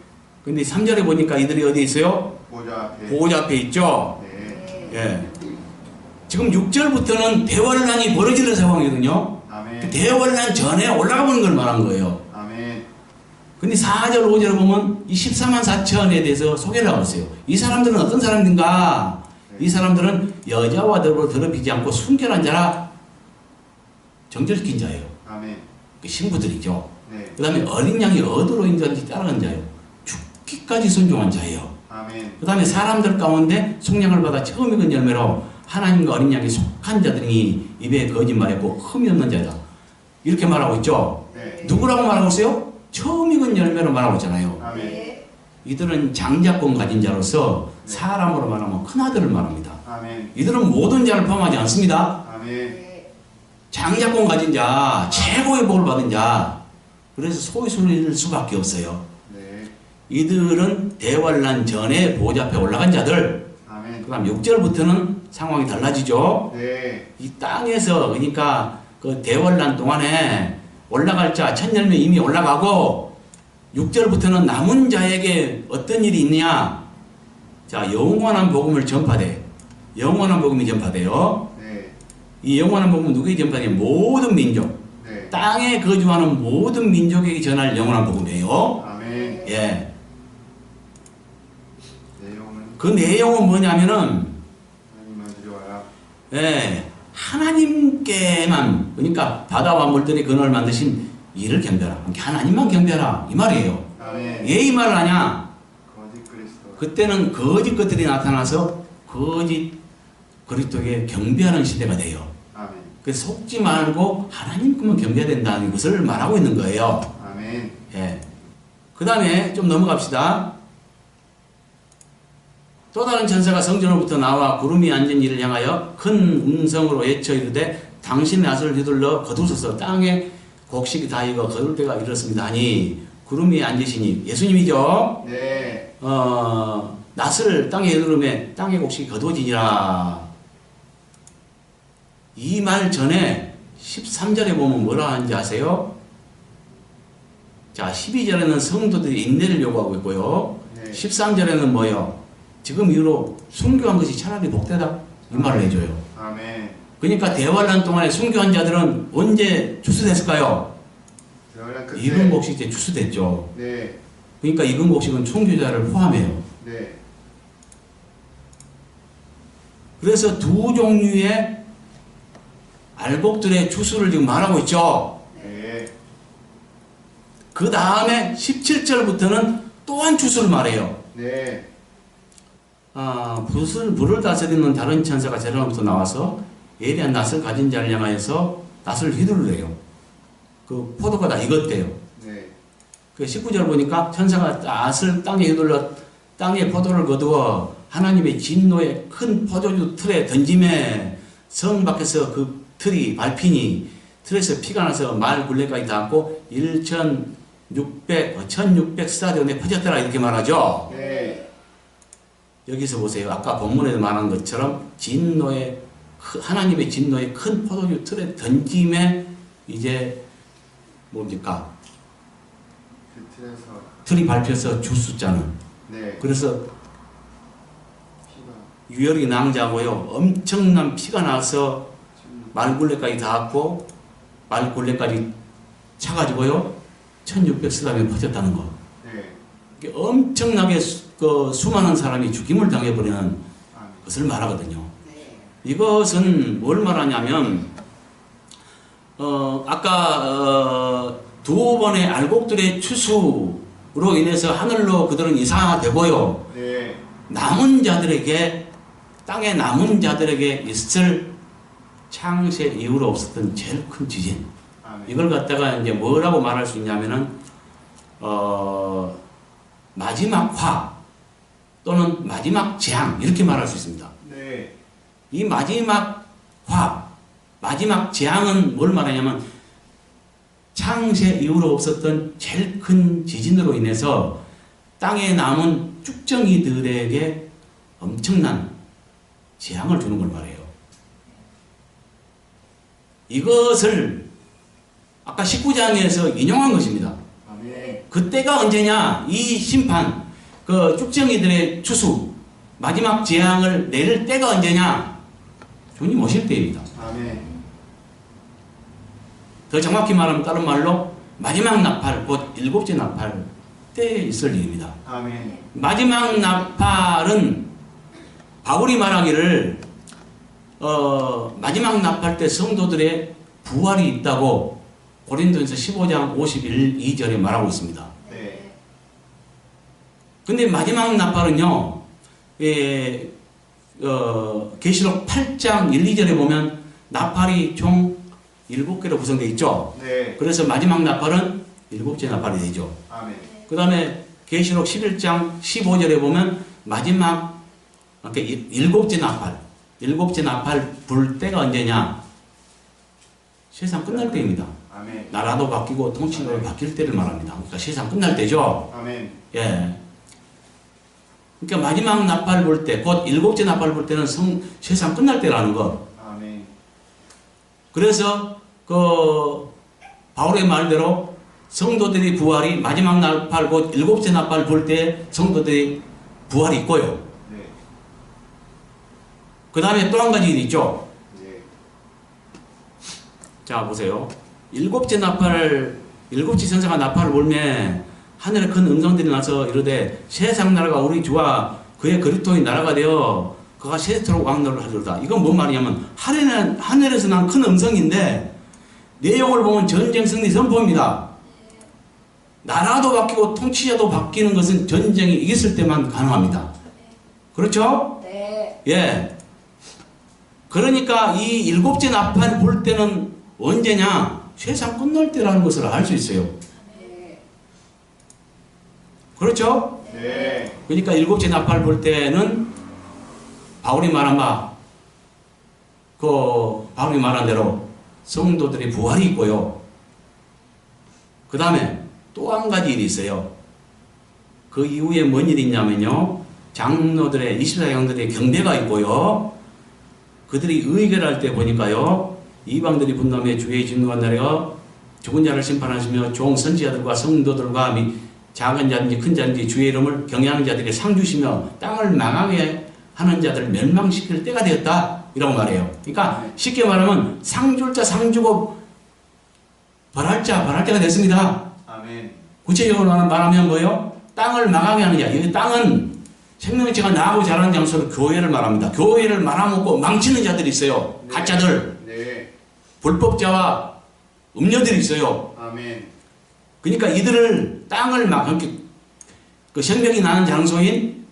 Speaker 1: 근데 3절에 보니까 이들이 어디 있어요?
Speaker 2: 보좌 앞에.
Speaker 1: 보호자 앞에 있죠.
Speaker 2: 네.
Speaker 1: 예. 지금 6절부터는 대환란이 벌어지는 상황이거든요.
Speaker 2: 아멘.
Speaker 1: 대환란 전에 올라가 보는 걸 말한 거예요.
Speaker 2: 아멘.
Speaker 1: 근데 4절, 5절을 보면 이 14만 4천에 대해서 소개를 하고 있어요. 이 사람들은 어떤 사람인가? 이 사람들은 여자와 더럽히지 않고 순결한 자라 정결시킨 자예요.
Speaker 2: 아멘.
Speaker 1: 그 신부들이죠.
Speaker 2: 네.
Speaker 1: 그 다음에 어린 양이 어디로 인자든지 따라간 자예요. 죽기까지 순종한 자예요.
Speaker 2: 아멘.
Speaker 1: 그 다음에 사람들 가운데 속량을 받아 처음 익은 열매로 하나님과 어린 양이 속한 자들이 입에 거짓말했고 흠이 없는 자다. 이렇게 말하고 있죠.
Speaker 2: 네.
Speaker 1: 누구라고 말하고 있어요? 처음 익은 열매로 말하고 있잖아요.
Speaker 2: 아멘.
Speaker 1: 이들은 장자권 가진 자로서
Speaker 2: 네.
Speaker 1: 사람으로 말하면 큰아들을 말합니다.
Speaker 2: 아멘.
Speaker 1: 이들은 모든 자를 포함하지 않습니다.
Speaker 2: 아멘.
Speaker 1: 장자권 가진 자, 최고의 복을 받은 자. 그래서 소위술일 수밖에 없어요.
Speaker 2: 네.
Speaker 1: 이들은 대환란 전에 보호자 앞에 올라간 자들.
Speaker 2: 아멘.
Speaker 1: 그 다음 6절부터는 상황이 달라지죠.
Speaker 2: 네.
Speaker 1: 이 땅에서 그러니까 그 대환란 동안에 올라갈 자 천열매 이미 올라가고 6절부터는 남은 자에게 어떤 일이 있느냐. 자 영원한 복음을 전파돼. 영원한 복음이 전파돼요.
Speaker 2: 네.
Speaker 1: 이 영원한 복음은 누구에게 전파돼요? 모든 민족.
Speaker 2: 네.
Speaker 1: 땅에 거주하는 모든 민족에게 전할 영원한 복음이에요.
Speaker 2: 아멘.
Speaker 1: 예.
Speaker 2: 내용은
Speaker 1: 그 내용은 뭐냐면은
Speaker 2: 하나님만 드려와라.
Speaker 1: 예, 하나님께만 그러니까 바다와 물들이 그늘 만드신 이를 경배하라. 하나님만 경배하라 이 말이에요.
Speaker 2: 아멘.
Speaker 1: 왜 이 말을 하냐?
Speaker 2: 거짓 그리스도.
Speaker 1: 그때는 거짓 것들이 나타나서 거짓 그리스도에게 경배하는 시대가 돼요.
Speaker 2: 아멘.
Speaker 1: 그래서 속지 말고 하나님께만 경배해야 된다는 것을 말하고 있는 거예요.
Speaker 2: 아멘.
Speaker 1: 예. 그 다음에 좀 넘어갑시다. 또 다른 천사가 성전으로부터 나와 구름이 앉은 이를 향하여 큰 음성으로 외쳐 이르되 당신의 낫을 휘둘러 거두소서 땅에 곡식이 다 익어 거둘 때가 이르렀습니다 하니 구름이 앉으시니 예수님이죠.
Speaker 2: 네.
Speaker 1: 낫을 땅에 휘두르매 땅의 곡식이 거두어지니라. 이 말 전에 13절에 보면 뭐라 하는지 아세요? 자 12절에는 성도들이 인내를 요구하고 있고요.
Speaker 2: 네.
Speaker 1: 13절에는 뭐요? 지금 이후로 순교한 것이 차라리 복되다 이 말을 해줘요.
Speaker 2: 아멘.
Speaker 1: 그러니까 대환란 동안에 순교한 자들은 언제 추수됐을까요?
Speaker 2: 대환란 끝에.
Speaker 1: 이근복식 때 추수됐죠.
Speaker 2: 네.
Speaker 1: 그러니까 이근복식은 순교자를 포함해요.
Speaker 2: 네.
Speaker 1: 그래서 두 종류의 알곡들의 추수를 지금 말하고 있죠.
Speaker 2: 네.
Speaker 1: 그 다음에 17절부터는 또한 추수를 말해요.
Speaker 2: 네.
Speaker 1: 불을 다스리는 다른 천사가 제로부터 나와서 예리한 낫을 가진 자를 향하여서 낫을 휘두르래요. 그 포도가 다 익었대요.
Speaker 2: 네.
Speaker 1: 그 19절 보니까 천사가 낫을 땅에 휘둘러 땅에 포도를 거두어 하나님의 진노의 큰 포도주 틀에 던짐에 성 밖에서 그 틀이 밟히니 틀에서 피가 나서 말 굴레까지 닿았고 1600 스타디온에 퍼졌더라 이렇게 말하죠.
Speaker 2: 네.
Speaker 1: 여기서 보세요. 아까 본문에도 말한 것처럼 하나님의 진노의 큰 포도주 틀에 던짐에 이제 뭡니까?
Speaker 2: 그 틀에서.
Speaker 1: 틀이 밟혀서 주숫자는.
Speaker 2: 네.
Speaker 1: 그래서
Speaker 2: 피가.
Speaker 1: 유혈이 낭자고요. 엄청난 피가 나서 말굴레까지 닿았고 말굴레까지 차가지고요. 1600 스타디온에 퍼졌다는 거.
Speaker 2: 네.
Speaker 1: 이게 엄청나게 수많은 사람이 죽임을 당해버리는
Speaker 2: 아멘.
Speaker 1: 것을 말하거든요. 이것은 뭘 말하냐면 아까 두 번의 알곡들의 추수로 인해서 하늘로 그들은 이상하되고요.
Speaker 2: 네.
Speaker 1: 남은 자들에게 땅에 남은 자들에게 있을 창세 이후로 없었던 제일 큰 지진.
Speaker 2: 아멘.
Speaker 1: 이걸 갖다가 이제 뭐라고 말할 수 있냐면은 마지막 화 또는 마지막 재앙 이렇게 말할 수 있습니다.
Speaker 2: 네.
Speaker 1: 이 마지막 화, 마지막 재앙은 뭘 말하냐면 창세 이후로 없었던 제일 큰 지진으로 인해서 땅에 남은 쭉정이들에게 엄청난 재앙을 주는 걸 말해요. 이것을 아까 19장에서 인용한 것입니다.
Speaker 2: 아멘.
Speaker 1: 그때가 언제냐? 이 심판, 그 쭉정이들의 추수, 마지막 재앙을 내릴 때가 언제냐? 주님 오실 때입니다.
Speaker 2: 아멘.
Speaker 1: 더 정확히 말하면 다른 말로 마지막 나팔, 곧 일곱째 나팔 때에 있을 일입니다.
Speaker 2: 아멘.
Speaker 1: 마지막 나팔은 바울이 말하기를 마지막 나팔 때 성도들의 부활이 있다고 고린도전서 15장 51, 2절에 말하고 있습니다.
Speaker 2: 네.
Speaker 1: 근데 마지막 나팔은요, 계시록 8장 1, 2절에 보면 나팔이 총 7개로 구성되어 있죠.
Speaker 2: 네.
Speaker 1: 그래서 마지막 나팔은 7째 나팔이 되죠.
Speaker 2: 아멘.
Speaker 1: 그 다음에 계시록 11장 15절에 보면 마지막, 그러니까 7째 나팔 불 때가 언제냐? 세상 끝날 때입니다.
Speaker 2: 아멘.
Speaker 1: 나라도 바뀌고 통치도 바뀔 때를 말합니다. 그러니까 세상 끝날 때죠.
Speaker 2: 아멘.
Speaker 1: 예. 그러니까 마지막 나팔 볼 때, 곧 7째 나팔 볼 때는 세상 끝날 때라는 것.
Speaker 2: 아멘.
Speaker 1: 그래서 바울의 말대로 성도들이 부활이 마지막 나팔 곧 7째 나팔 볼 때 성도들이 부활이 있고요.
Speaker 2: 네.
Speaker 1: 그 다음에 또 한 가지 일이 있죠.
Speaker 2: 네.
Speaker 1: 자 보세요. 7째 천사가 나팔을 불매 하늘에 큰 음성들이 나서 이르되 세상 나라가 우리 주와 그의 그리스도의 나라가 되어 그가 세세토록 왕노를 하리로다. 이건 뭔 말이냐면 하늘에서 난 큰 음성인데 내용을 보면 전쟁 승리 선포입니다. 나라도 바뀌고 통치자도 바뀌는 것은 전쟁이 이겼을 때만 가능합니다. 그렇죠?
Speaker 3: 네.
Speaker 1: 예. 그러니까 이 7째 나팔 볼 때는 언제냐? 세상 끝날 때라는 것을 알 수 있어요.
Speaker 3: 네.
Speaker 1: 그렇죠?
Speaker 2: 네.
Speaker 1: 그러니까 7째 나팔 볼 때는 바울이 말한 대로 성도들의 부활이 있고요. 그 다음에 또 한 가지 일이 있어요. 그 이후에 뭔 일이 있냐면요. 장로들의 24장들의 경배가 있고요. 그들이 의결할 때 보니까요. 이방들이 분담해 주의 진노한 날에 죽은 자를 심판하시며 종 선지자들과 성도들과 작은 자든지 큰 자든지 주의 이름을 경외하는 자들에게 상 주시며 땅을 망하게 하는 자들을 멸망시킬 때가 되었다. 이라고 말해요. 그러니까 쉽게 말하면 상 줄 자 상 주고 벌할 자 벌할 때가 됐습니다.
Speaker 2: 아멘.
Speaker 1: 구체적으로 말하면 뭐예요? 땅을 망하게 하는 자. 이 땅은 생명체가 나고 자라는 장소로 교회를 말합니다. 교회를 말아먹고 망치는 자들이 있어요.
Speaker 2: 네.
Speaker 1: 가짜들.
Speaker 2: 네.
Speaker 1: 불법자와 음녀들이 있어요.
Speaker 2: 아멘.
Speaker 1: 그러니까 이들을 땅을 그 생명이 나는 장소인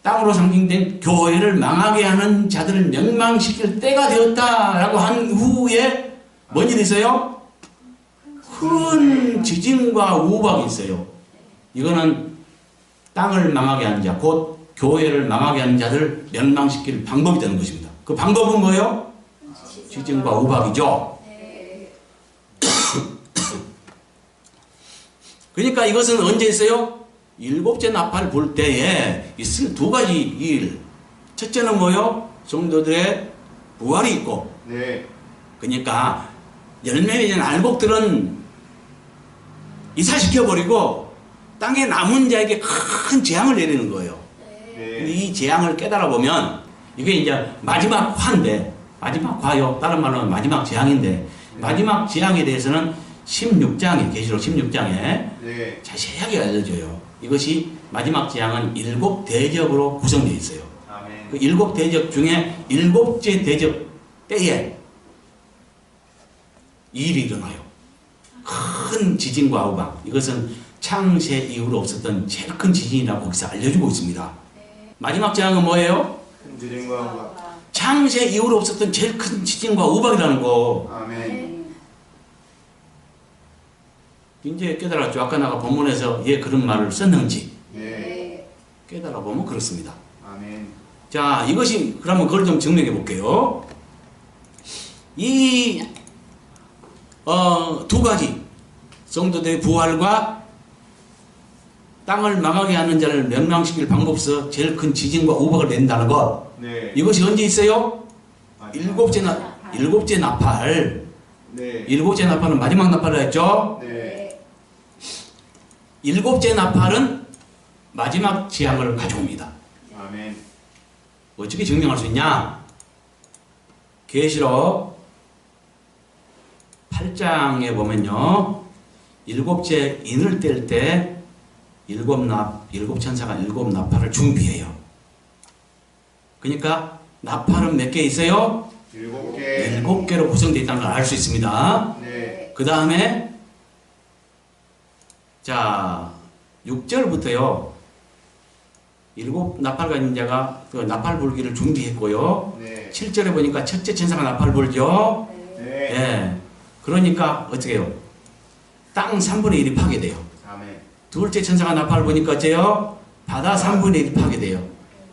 Speaker 1: 땅으로 상징된 교회를 망하게 하는 자들을 멸망시킬 때가 되었다라고 한 후에 뭔 일이 있어요? 큰 지진과 우박이 있어요. 이거는 땅을 망하게 하는 자, 곧 교회를 망하게 하는 자들을 멸망시킬 방법이 되는 것입니다. 그 방법은 뭐예요? 지진과 우박이죠. 그러니까 이것은 언제 있어요? 일곱째 나팔 불 때에 있을 두 가지 일. 첫째는 뭐요? 성도들의 부활이 있고.
Speaker 2: 네.
Speaker 1: 그러니까 열매 맺은 알곡들은 이사시켜버리고 땅에 남은 자에게 큰 재앙을 내리는 거예요. 근데
Speaker 2: 네.
Speaker 1: 이 재앙을 깨달아 보면 이게 이제 마지막 화인데, 마지막 화요. 다른 말로 하면 마지막 재앙인데, 마지막 재앙에 대해서는 16장에, 계시록 16장에
Speaker 2: 네.
Speaker 1: 자세하게 알려줘요. 이것이 마지막 재앙은 7 대접으로 구성되어 있어요.
Speaker 2: 아멘.
Speaker 1: 그 7 대접 중에 7째 대접 때에 이 일이 일어나요. 큰 지진과 우박. 이것은 창세 이후로 없었던 제일 큰 지진이라고 거기서 알려주고 있습니다. 마지막 재앙은 뭐예요?
Speaker 2: 큰 지진과 우박.
Speaker 1: 창세 이후로 없었던 제일 큰 지진과 우박이라는 거.
Speaker 2: 아멘.
Speaker 1: 이제 깨달았죠. 아까 나가 본문에서 왜 그런 말을 썼는지
Speaker 2: 네.
Speaker 1: 깨달아 보면 그렇습니다.
Speaker 2: 아멘.
Speaker 1: 자, 이것이 그러면 그걸 좀 증명해 볼게요. 이 두 가지 성도들의 부활과 땅을 망하게 하는 자를 멸망시킬 방법에서 제일 큰 지진과 우박을 낸다는 것.
Speaker 2: 네.
Speaker 1: 이것이 언제 있어요?
Speaker 2: 마지막.
Speaker 1: 일곱째 나팔.
Speaker 2: 네.
Speaker 1: 일곱째 나팔은 마지막 나팔을 했죠.
Speaker 2: 네.
Speaker 1: 7째 나팔은 마지막 재앙을 가져옵니다.
Speaker 2: 아멘.
Speaker 1: 어떻게 증명할 수 있냐? 계시록 8장에 보면요. 7째 인을 뗄 때 7 천사가 7 나팔을 준비해요. 그러니까 나팔은 몇 개 있어요?
Speaker 2: 7개.
Speaker 1: 7개로 구성되어 있다는 걸 알 수 있습니다.
Speaker 2: 네.
Speaker 1: 그 다음에 자 6절부터요. 7 나팔 가진 자가 그 나팔 불기를 준비했고요.
Speaker 2: 네.
Speaker 1: 7절에 보니까 첫째 천사가 나팔 불죠.
Speaker 2: 네.
Speaker 1: 예. 그러니까 어떻게 해요? 땅 3분의 1이 파괴돼요.
Speaker 2: 아멘.
Speaker 1: 둘째 천사가 나팔을 보니까 어째요? 바다 3분의 1이 파괴돼요.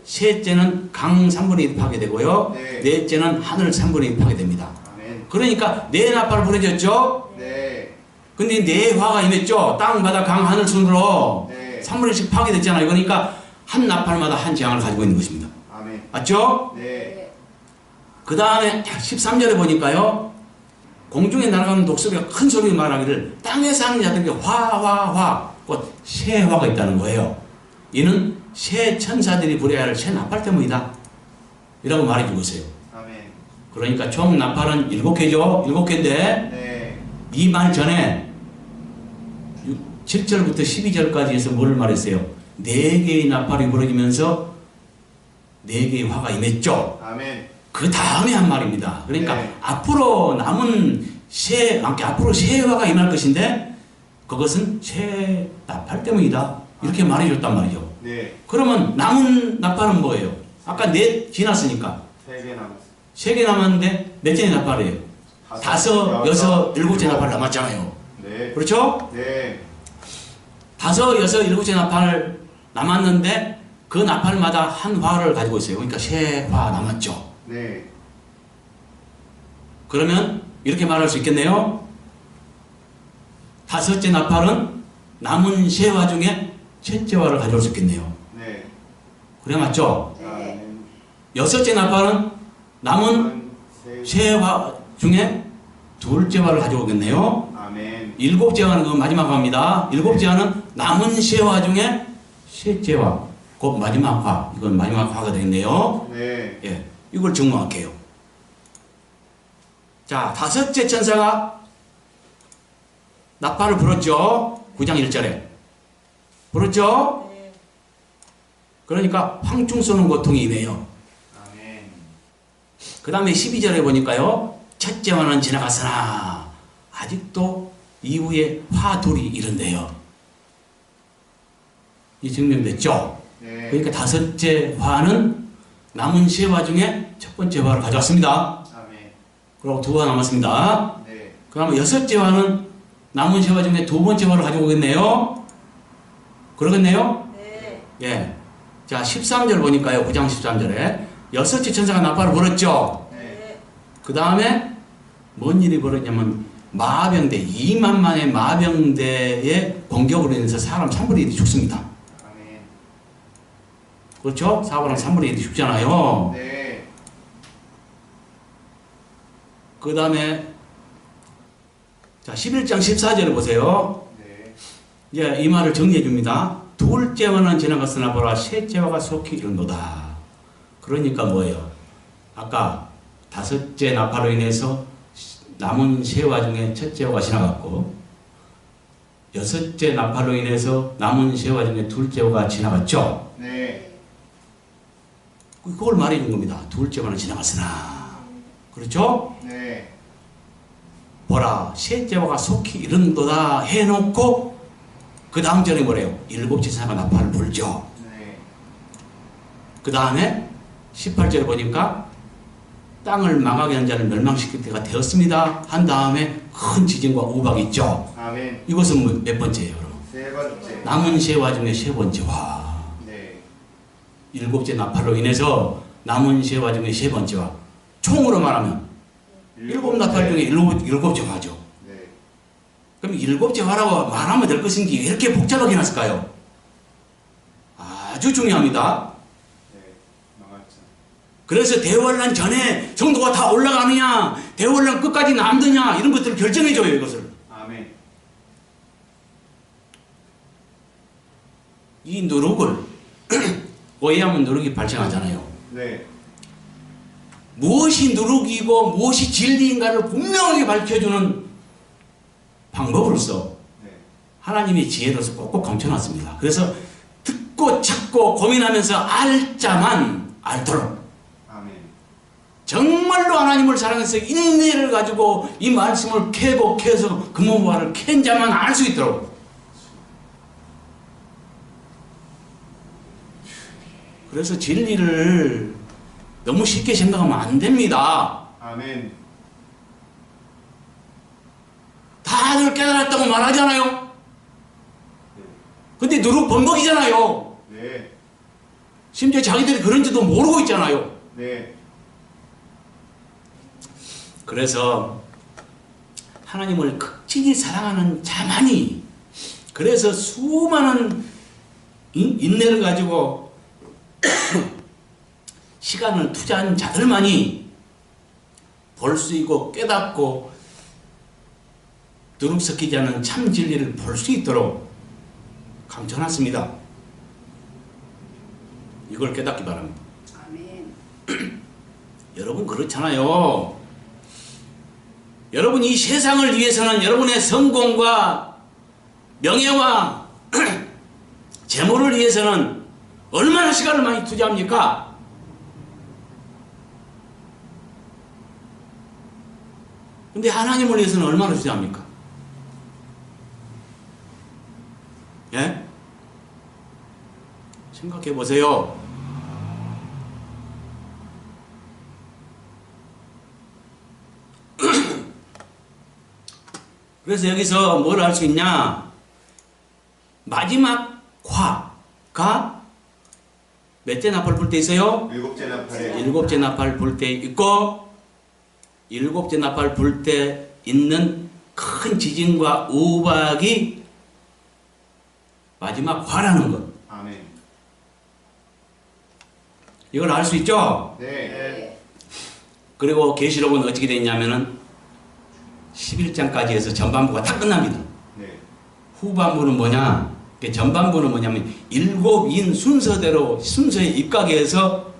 Speaker 1: 셋째는 강 3분의 1이 파괴되고요.
Speaker 2: 네.
Speaker 1: 넷째는 하늘 3분의 1이 파괴됩니다.
Speaker 2: 아멘.
Speaker 1: 그러니까 네 나팔을 보내줬죠?
Speaker 2: 네.
Speaker 1: 근데 네 화가 임했죠? 땅, 바다, 강, 하늘 순으로
Speaker 2: 네.
Speaker 1: 3분의 1씩 파괴됐잖아요. 그러니까 한 나팔마다 한 재앙을 가지고 있는 것입니다.
Speaker 2: 아멘.
Speaker 1: 맞죠?
Speaker 2: 네.
Speaker 1: 그 다음에 13절에 보니까요. 공중에 날아가는 독수리가 큰 소리로 말하기를 땅에 사는 자들에게 화, 곧 새 화가 있다는 거예요. 이는 새 천사들이 부려야 할 새 나팔 때문이다. 이라고 말해주고 있어요.
Speaker 2: 아멘.
Speaker 1: 그러니까 총 나팔은 7개죠. 7개인데
Speaker 2: 네.
Speaker 1: 이 말 전에 7절부터 12절까지 해서 뭐를 말했어요? 4개의 나팔이 부러지면서 4개의 화가 임했죠.
Speaker 2: 아멘.
Speaker 1: 그 다음에 한 말입니다. 그러니까
Speaker 2: 네.
Speaker 1: 앞으로 남은 앞으로 새 화가 임할 것인데 그것은 새 나팔 때문이다. 이렇게 말해줬단 말이죠.
Speaker 2: 네.
Speaker 1: 그러면 남은 나팔은 뭐예요? 아까 4 지났으니까
Speaker 2: 3개 남았어요.
Speaker 1: 3개 남았는데 몇째 나팔이에요? 5, 6, 7째 나팔 남았잖아요.
Speaker 2: 네.
Speaker 1: 그렇죠?
Speaker 2: 네.
Speaker 1: 5, 6, 7째 나팔 남았는데 그 나팔마다 한 화를 가지고 있어요. 그러니까 새 화 남았죠.
Speaker 2: 네.
Speaker 1: 그러면 이렇게 말할 수 있겠네요. 5째 나팔은 남은 새 화 중에 첫째 화를 가져올 수 있겠네요.
Speaker 2: 네.
Speaker 1: 그래 맞죠?
Speaker 2: 아멘.
Speaker 1: 6째 나팔은 남은 새 화 중에 둘째 화를 가져오겠네요.
Speaker 2: 아멘.
Speaker 1: 일곱째화는 그 마지막 화입니다. 일곱째화는 남은 세화 중에 셋째화, 곧 마지막 화. 이건 마지막 화가 되겠네요.
Speaker 2: 네.
Speaker 1: 예, 이걸 증명할게요. 자, 다섯째 천사가 나팔을 불었죠. 9장 1절에. 불었죠?
Speaker 3: 네.
Speaker 1: 그러니까 황충 쏘는 고통이 임해요.
Speaker 2: 아멘.
Speaker 1: 그 다음에 12절에 보니까요. 첫째화는 지나갔으나 아직도 이후에 화둘이 이른대요. 이 증명됐죠?
Speaker 2: 네.
Speaker 1: 그러니까 다섯째 화는 남은 세 화 중에 첫 번째 화를 가져왔습니다.
Speaker 2: 아멘.
Speaker 1: 그리고 두 화 남았습니다.
Speaker 2: 네.
Speaker 1: 그 다음에 여섯째 화는 남은 세 화 중에 두 번째 화를 가지고 오겠네요. 그러겠네요?
Speaker 3: 네.
Speaker 1: 예. 자, 13절 보니까요. 9장 13절에 여섯째 천사가 나팔을 불었죠.
Speaker 2: 네.
Speaker 1: 그 다음에 뭔 일이 벌어졌냐면 마병대, 2만만의 마병대의 공격으로 인해서 사람 3분의 1이 죽습니다.
Speaker 2: 아멘.
Speaker 1: 그렇죠? 사람 3분의 1이 죽잖아요.
Speaker 2: 네.
Speaker 1: 그 다음에 자, 11장 14절을 보세요.
Speaker 2: 네.
Speaker 1: 이제 이 말을 정리해 줍니다. 둘째화는 지나갔으나 보라 셋째화가 속히 이른도다. 그러니까 뭐예요? 아까 다섯째 나팔로 인해서 남은 세 화 중에 첫째화가 지나갔고 여섯째 나팔로 인해서 남은 세 화 중에 둘째화가 지나갔죠.
Speaker 2: 네.
Speaker 1: 그걸 말해 준 겁니다. 둘째화는 지나갔으나 그렇죠?
Speaker 2: 네.
Speaker 1: 보라 셋째화가 속히 이른도다 해놓고 그 다음 절에 뭐래요? 일곱째 천사가 나팔을 불죠.
Speaker 2: 네.
Speaker 1: 그 다음에 18절에 보니까 땅을 망하게 한 자를 멸망시킬 때가 되었습니다. 한 다음에 큰 지진과 우박이 있죠.
Speaker 2: 아멘.
Speaker 1: 이것은 몇 번째예요? 그럼?
Speaker 2: 세 번째.
Speaker 1: 남은 세 화 중에 세 번째 화.
Speaker 2: 네.
Speaker 1: 일곱째 나팔로 인해서 남은 세 화 중에 세 번째 화. 총으로 말하면 일곱 나팔 중에 일곱째 화죠.
Speaker 2: 네.
Speaker 1: 그럼 일곱째 화라고 말하면 될 것인지 왜 이렇게 복잡하게 났을까요? 아주 중요합니다.
Speaker 2: 네. 망했죠.
Speaker 1: 그래서 대환란 전에 정도가 다 올라가느냐, 대환란 끝까지 남느냐 이런 것들을 결정해줘요. 이것을.
Speaker 2: 아멘.
Speaker 1: 이 누룩을 오해하면 누룩이 발생하잖아요.
Speaker 2: 네.
Speaker 1: 무엇이 누룩이고 무엇이 진리인가를 분명하게 밝혀주는 방법으로서
Speaker 2: 네.
Speaker 1: 하나님의 지혜로서 꼭꼭 감춰놨습니다. 그래서 듣고 찾고 고민하면서 알 자만 알도록
Speaker 2: 아멘.
Speaker 1: 정말로 하나님을 사랑해서 인내를 가지고 이 말씀을 캐고 캐서 금은보화를 캔 자만 알 수 있도록 그래서 진리를 너무 쉽게 생각하면 안 됩니다.
Speaker 2: 아멘.
Speaker 1: 다들 깨달았다고 말하잖아요. 근데 누룩 범벅이잖아요.
Speaker 2: 네.
Speaker 1: 심지어 자기들이 그런지도 모르고 있잖아요.
Speaker 2: 네.
Speaker 1: 그래서 하나님을 극진히 사랑하는 자만이 그래서 수많은 인내를 가지고 시간을 투자한 자들만이 볼 수 있고 깨닫고 누룩 섞이지 않은 참 진리를 볼 수 있도록 감춰놨습니다. 이걸 깨닫기 바랍니다.
Speaker 3: 아멘.
Speaker 1: 여러분 그렇잖아요. 여러분 이 세상을 위해서는 여러분의 성공과 명예와 재물을 위해서는 얼마나 시간을 많이 투자합니까? 근데 하나님을 위해서는 얼마나 투자합니까? 예? 생각해 보세요. 그래서 여기서 뭘 알 수 있냐? 마지막 화가 몇째 나팔 불 때 있어요?
Speaker 2: 일곱째 나팔에
Speaker 1: 일곱째 나팔 불 때 있고 일곱째 나팔 불 때 있는 큰 지진과 우박이 마지막 화라는 것.
Speaker 2: 아멘.
Speaker 1: 이걸 알 수 있죠?
Speaker 2: 네.
Speaker 3: 네.
Speaker 1: 그리고 계시록은 어떻게 되냐면은 11장까지 해서 전반부가 다 끝납니다.
Speaker 2: 네.
Speaker 1: 후반부는 뭐냐? 전반부는 뭐냐면 7인 순서대로 순서에 입각해서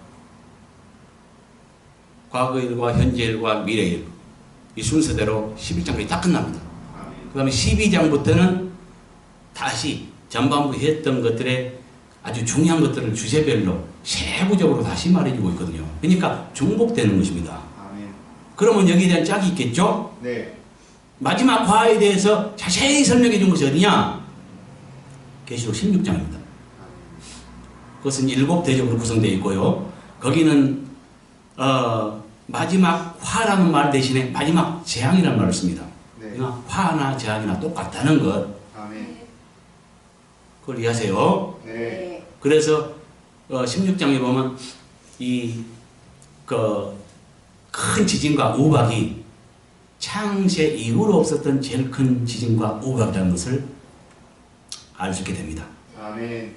Speaker 1: 과거 일과 현재 일과 미래 일, 이 순서대로 11장까지 다 끝납니다. 그 다음에 12장부터는 다시 전반부 했던 것들의 아주 중요한 것들을 주제별로 세부적으로 다시 말해주고 있거든요. 그러니까 중복되는 것입니다.
Speaker 2: 아멘.
Speaker 1: 그러면 여기에 대한 짝이 있겠죠?
Speaker 2: 네.
Speaker 1: 마지막 화에 대해서 자세히 설명해 준 것이 어디냐? 계시록 16장입니다. 그것은 7대적으로 구성되어 있고요. 거기는 마지막 화라는 말 대신에 마지막 재앙이라는 말을 씁니다.
Speaker 2: 네.
Speaker 1: 그러니까 화나 재앙이나 똑같다는 것.
Speaker 2: 아멘.
Speaker 1: 그걸 이해하세요.
Speaker 2: 네.
Speaker 3: 네.
Speaker 1: 그래서 16장에 보면 큰 지진과 우박이 창세 이후로 없었던 제일 큰 지진과 우박이라는 것을 알 수 있게 됩니다.
Speaker 2: 아멘.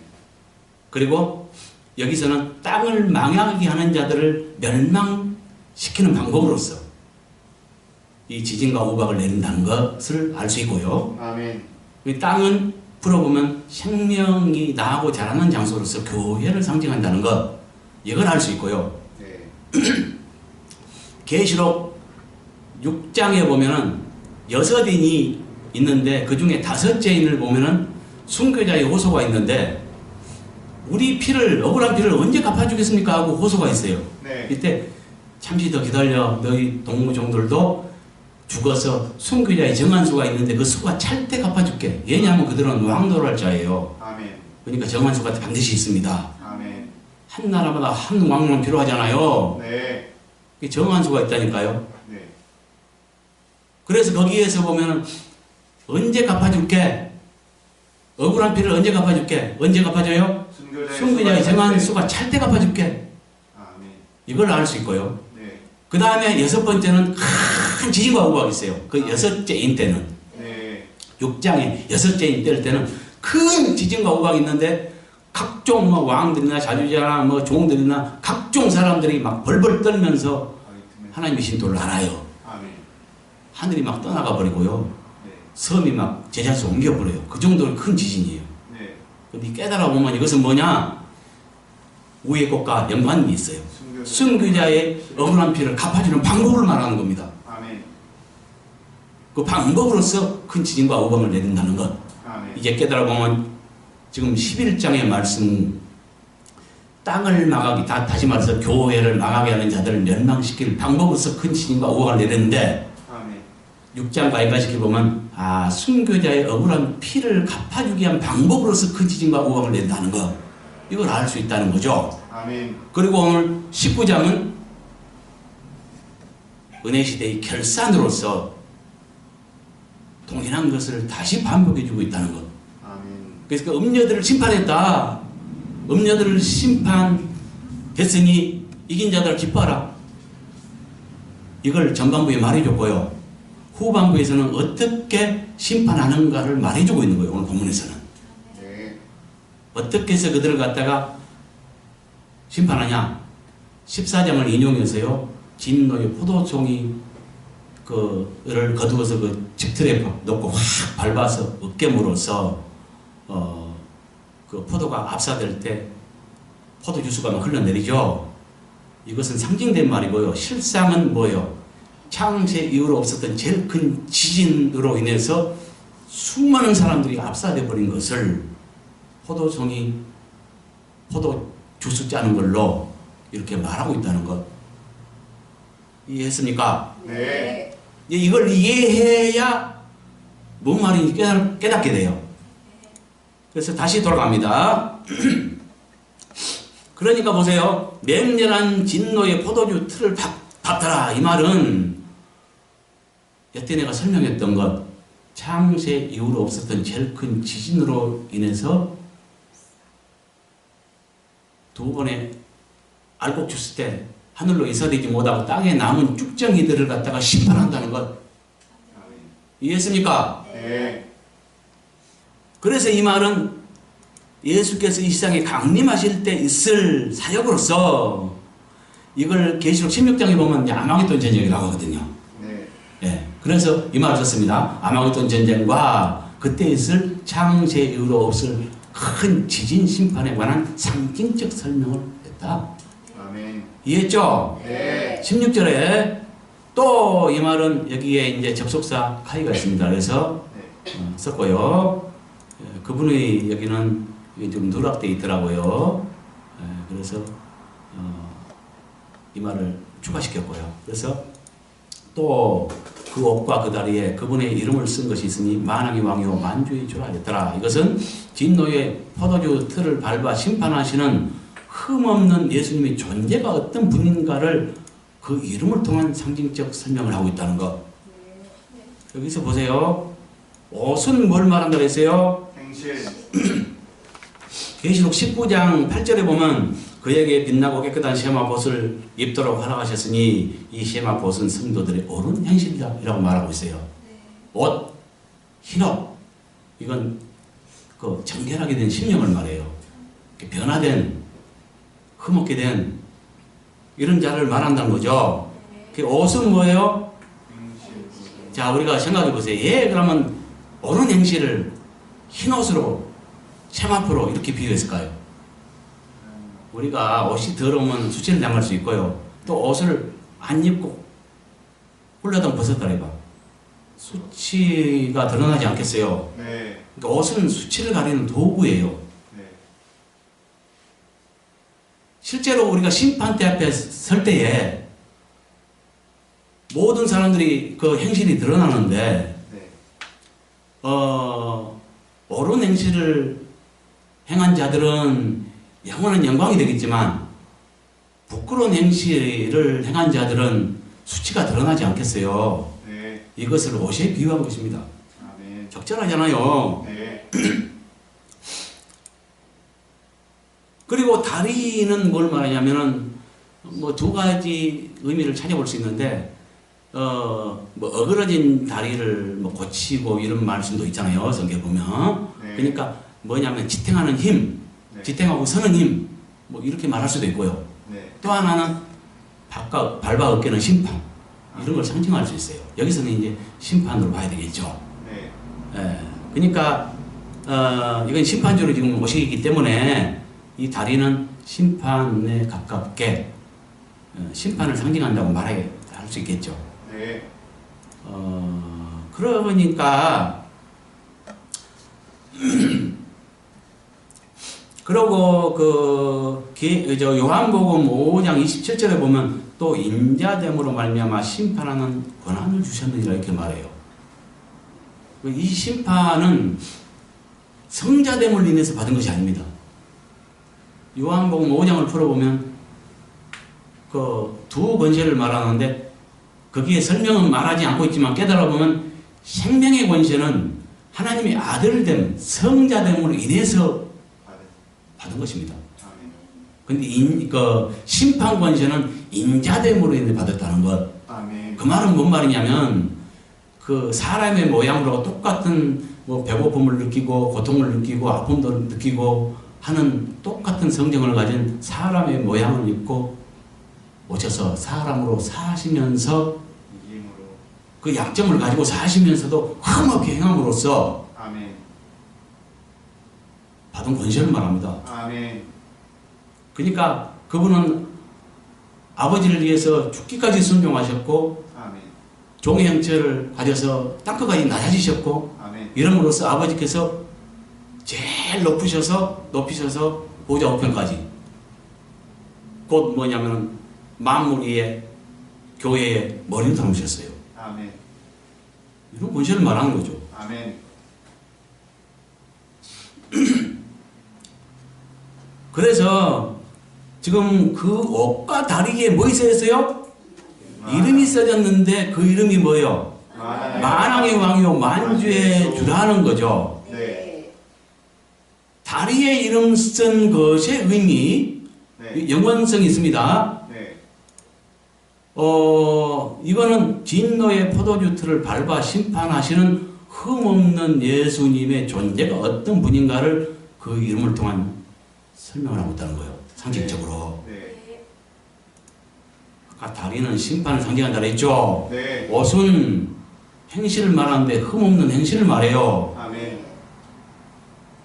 Speaker 1: 그리고 여기서는 땅을 망하게 하는 자들을 멸망시키는 방법으로서 이 지진과 우박을 내린다는 것을 알 수 있고요.
Speaker 2: 아멘.
Speaker 1: 이 땅은 풀어보면 생명이 나고 자라는 장소로서 교회를 상징한다는 것, 이걸 알 수 있고요.
Speaker 2: 네.
Speaker 1: 계시록 6장에 보면은 6인이 있는데 그 중에 5인을 보면은 순교자의 호소가 있는데 우리 억울한 피를 언제 갚아주겠습니까? 하고 호소가 있어요.
Speaker 2: 네.
Speaker 1: 이때 잠시 더 기다려. 너희 동무종들도 죽어서 순교자의 정한 수가 있는데 그 수가 찰 때 갚아줄게. 왜냐하면 그들은 왕노할 자예요.
Speaker 2: 아멘.
Speaker 1: 그러니까 정한 수가 반드시 있습니다.
Speaker 2: 아멘.
Speaker 1: 한 나라마다 한 왕만 필요하잖아요.
Speaker 2: 네.
Speaker 1: 정한 수가 있다니까요.
Speaker 2: 네.
Speaker 1: 그래서 거기에서 보면은 언제 갚아줄게? 억울한 피를 언제 갚아줄게? 언제 갚아줘요? 순교자의 정한 수가 찰 때 갚아줄게.
Speaker 2: 아멘.
Speaker 1: 이걸 알 수 있고요.
Speaker 2: 네.
Speaker 1: 그 다음에 6번째는 큰 지진과 우박이 있어요. 그 6째인 때는.
Speaker 2: 네.
Speaker 1: 6장에 6째인 때는 큰 지진과 우박이 있는데 각종 왕들이나 자주자나 종들이나 각종 사람들이 막 벌벌 떨면서 하나님의 신도를 알아요.
Speaker 2: 아멘.
Speaker 1: 하늘이 막 떠나가 버리고요.
Speaker 2: 네.
Speaker 1: 섬이 막 제자리에서 옮겨버려요. 그 정도로 큰 지진이에요.
Speaker 2: 네.
Speaker 1: 근데 깨달아 보면 이것은 뭐냐? 우의 것과 연관이 있어요. 순교자의 억울한 피를 갚아주는 방법을 말하는 겁니다.
Speaker 2: 아멘.
Speaker 1: 그 방법으로서 큰 지진과 우박을 내린다는 것.
Speaker 2: 아멘.
Speaker 1: 이제 깨달아 보면 지금 11장의 말씀, 땅을 망하게, 다시 말해서 교회를 망하게 하는 자들을 멸망시킬 방법으로서 큰 지진과 우박을 내렸는데,
Speaker 2: 아멘.
Speaker 1: 6장 가까이 보면 순교자의 억울한 피를 갚아주기 위한 방법으로서 큰 지진과 우박을 낸다는 것, 이걸 알 수 있다는 거죠.
Speaker 2: 아멘.
Speaker 1: 그리고 오늘 19장은 은혜시대의 결산으로서 동일한 것을 다시 반복해주고 있다는 것.
Speaker 2: 아멘.
Speaker 1: 그래서 그 음녀들을 심판했다. 음녀들을 심판했으니 이긴 자들 기뻐하라. 이걸 전반부에 말해줬고요. 후반부에서는 어떻게 심판하는가를 말해주고 있는 거예요. 오늘 본문에서는.
Speaker 2: 네.
Speaker 1: 어떻게 해서 그들을 갖다가 심판하냐? 14장을 인용해서요. 진노의 포도송이 그를 거두어서 그 집틀에 놓고 확 밟아서 어깨물어서 그 포도가 압사될 때 포도 주스가 막 흘러내리죠. 이것은 상징된 말이고요. 실상은 뭐예요? 창세 이후로 없었던 제일 큰 지진으로 인해서 수많은 사람들이 압사돼 버린 것을 포도송이 포도 주스 짜는 걸로 이렇게 말하고 있다는 것. 이해했습니까?
Speaker 2: 네.
Speaker 1: 이걸 이해해야 뭔 말인지 깨닫게 돼요. 그래서 다시 돌아갑니다. 그러니까 보세요. 맹렬한 진노의 포도주 틀을 밟더라. 이 말은 여태 내가 설명했던 것, 창세 이후로 없었던 제일 큰 지진으로 인해서 두 번의 알곡 주스 때 하늘로 이사되지 못하고 땅에 남은 쭉정이들을 갖다가 심판한다는 것. 이해했습니까?
Speaker 2: 네.
Speaker 1: 그래서 이 말은 예수께서 이 세상에 강림하실 때 있을 사역으로서 이걸 계시록 16장에 보면 아마겟돈 전쟁이라고 하거든요.
Speaker 2: 네.
Speaker 1: 예. 그래서 이 말을 썼습니다. 아마겟돈 전쟁과 그때 있을 창세 이후로 없을 큰 지진 심판에 관한 상징적 설명을 했다.
Speaker 2: 아멘.
Speaker 1: 이해했죠?
Speaker 2: 네.
Speaker 1: 16절에 또 이 말은 여기에 이제 접속사 카이가 있습니다. 그래서 썼고요. 그분의 여기는 좀 누락되어 있더라고요. 그래서 이 말을 추가시켰고요. 그래서 또 그 옷과 그 다리에 그분의 이름을 쓴 것이 있으니 만왕의 왕이요 만주의 주라 하였더라. 이것은 진노의 포도주 틀을 밟아 심판하시는 흠없는 예수님의 존재가 어떤 분인가를 그 이름을 통한 상징적 설명을 하고 있다는 것. 여기서 보세요. 옷은 뭘 말한다고 했어요?
Speaker 2: 행실.
Speaker 1: 계시록 19장 8절에 보면 그에게 빛나고 깨끗한 시마봇을 입도록 허락하셨으니 이 시마봇은 성도들의 옳은 행실이다 이라고 말하고 있어요. 옷, 흰옷, 이건 그 정결하게 된 심령을 말해요. 변화된, 흠없게 된 이런 자를 말한다는 거죠. 그 옷은 뭐예요?
Speaker 2: 행실.
Speaker 1: 자, 우리가 생각해 보세요. 예, 그러면 옳은 행실을 흰옷으로, 세마포로 이렇게 비유했을까요? 우리가 옷이 더러우면 수치를 당할 수 있고요. 또 옷을 안 입고 홀라당 벗었다 해봐. 수치가 드러나지 않겠어요?
Speaker 2: 네.
Speaker 1: 그러니까 옷은 수치를 가리는 도구예요.
Speaker 2: 네.
Speaker 1: 실제로 우리가 심판대 앞에 설 때에 모든 사람들이 그 행실이 드러나는데
Speaker 2: 네.
Speaker 1: 옳은 행실을 행한 자들은 영원한 영광이 되겠지만 부끄러운 행실을 행한 자들은 수치가 드러나지 않겠어요.
Speaker 2: 네.
Speaker 1: 이것을 옷에 비유한 것입니다.
Speaker 2: 아멘.
Speaker 1: 적절하잖아요.
Speaker 2: 네.
Speaker 1: 그리고 다리는 뭘 말하냐면은 뭐 두 가지 의미를 찾아볼 수 있는데 뭐 어그러진 다리를 뭐 고치고 이런 말씀도 있잖아요. 성경에 보면.
Speaker 2: 네.
Speaker 1: 그러니까 뭐냐면 지탱하는 힘,
Speaker 2: 네.
Speaker 1: 지탱하고 서는 힘, 뭐 이렇게 말할 수도 있고요.
Speaker 2: 네.
Speaker 1: 또 하나는 밟아 어깨는 심판, 이런 걸 상징할 수 있어요. 여기서는 이제 심판으로 봐야 되겠죠.
Speaker 2: 네.
Speaker 1: 예, 그러니까 이건 심판주로 지금 오시기 때문에 이 다리는 심판에 가깝게 심판을 상징한다고 말할 수 있겠죠.
Speaker 2: 네.
Speaker 1: 그러니까 그러고 저 요한복음 5장 27절에 보면 또 인자됨으로 말미암아 심판하는 권한을 주셨느니라 이렇게 말해요. 이 심판은 성자됨을 인해서 받은 것이 아닙니다. 요한복음 5장을 풀어보면 그 두 권세를 말하는데 거기에 설명은 말하지 않고 있지만 깨달아 보면 생명의 권세는 하나님의 아들됨, 성자됨으로 인해서 받은 것입니다.
Speaker 2: 아멘.
Speaker 1: 근데 심판 권세는 인자됨으로 인해 받았다는 것.
Speaker 2: 아멘.
Speaker 1: 그 말은 뭔 말이냐면 그 사람의 모양으로 똑같은 뭐 배고픔을 느끼고 고통을 느끼고 아픔도 느끼고 하는 똑같은 성정을 가진 사람의 모양을 입고 오셔서 사람으로 사시면서
Speaker 2: 이김으로.
Speaker 1: 그 약점을 가지고 사시면서도 흠없게 행함으로써
Speaker 2: 아멘.
Speaker 1: 받은 권세를 말합니다.
Speaker 2: 아멘.
Speaker 1: 그러니까 그분은 아버지를 위해서 죽기까지 순종하셨고
Speaker 2: 아멘.
Speaker 1: 종의 형체를 가져서 땅끝까지 낮아지셨고
Speaker 2: 아멘.
Speaker 1: 이름으로써 아버지께서 제일 높이셔서 보좌 우편까지 곧 뭐냐면 만물 위에 교회의 머리를 담으셨어요.
Speaker 2: 아멘.
Speaker 1: 이런 권세를 말하는 거죠.
Speaker 2: 아멘.
Speaker 1: 그래서 지금 그 옷과 다리에 뭐 있어요? 이름이 써졌는데 그 이름이 뭐예요? 만왕의 왕이요 만주의 주라는 거죠.
Speaker 2: 네.
Speaker 1: 다리에 이름 쓴 것의 의미,
Speaker 2: 네.
Speaker 1: 영원성이 있습니다.
Speaker 2: 네.
Speaker 1: 이거는 진노의 포도주 틀을 밟아 심판하시는 흠없는 예수님의 존재가 어떤 분인가를 그 이름을 통한 설명을 하고 있다는 거예요. 상징적으로.
Speaker 2: 네.
Speaker 1: 아까 다리는 심판을 상징한다 그랬죠.
Speaker 2: 네.
Speaker 1: 옷은 행실을 말하는데 흠없는 행실을 말해요.
Speaker 2: 아멘.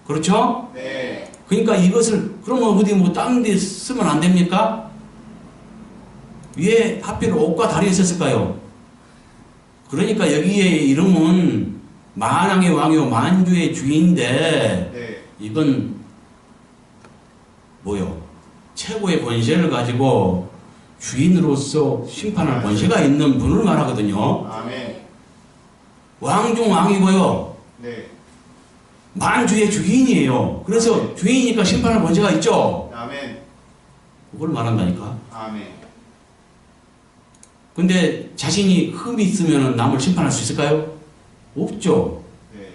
Speaker 1: 그렇죠?
Speaker 2: 네.
Speaker 1: 그러니까 이것을 그러면 어디 뭐 다른 데 쓰면 안 됩니까? 왜 하필 옷과 다리에 썼을까요? 그러니까 여기에 이름은 만왕의 왕이요 만주의 주인인데
Speaker 2: 네.
Speaker 1: 이건 뭐요? 최고의 권세를 가지고 주인으로서 심판할 권세가 있는 분을 말하거든요.
Speaker 2: 아멘.
Speaker 1: 왕 중 왕이고요.
Speaker 2: 네.
Speaker 1: 만주의 주인이에요. 그래서 주인이니까 심판할 권세가 있죠.
Speaker 2: 아멘.
Speaker 1: 그걸 말한다니까.
Speaker 2: 아멘.
Speaker 1: 근데 자신이 흠이 있으면 남을 심판할 수 있을까요? 없죠.
Speaker 2: 네.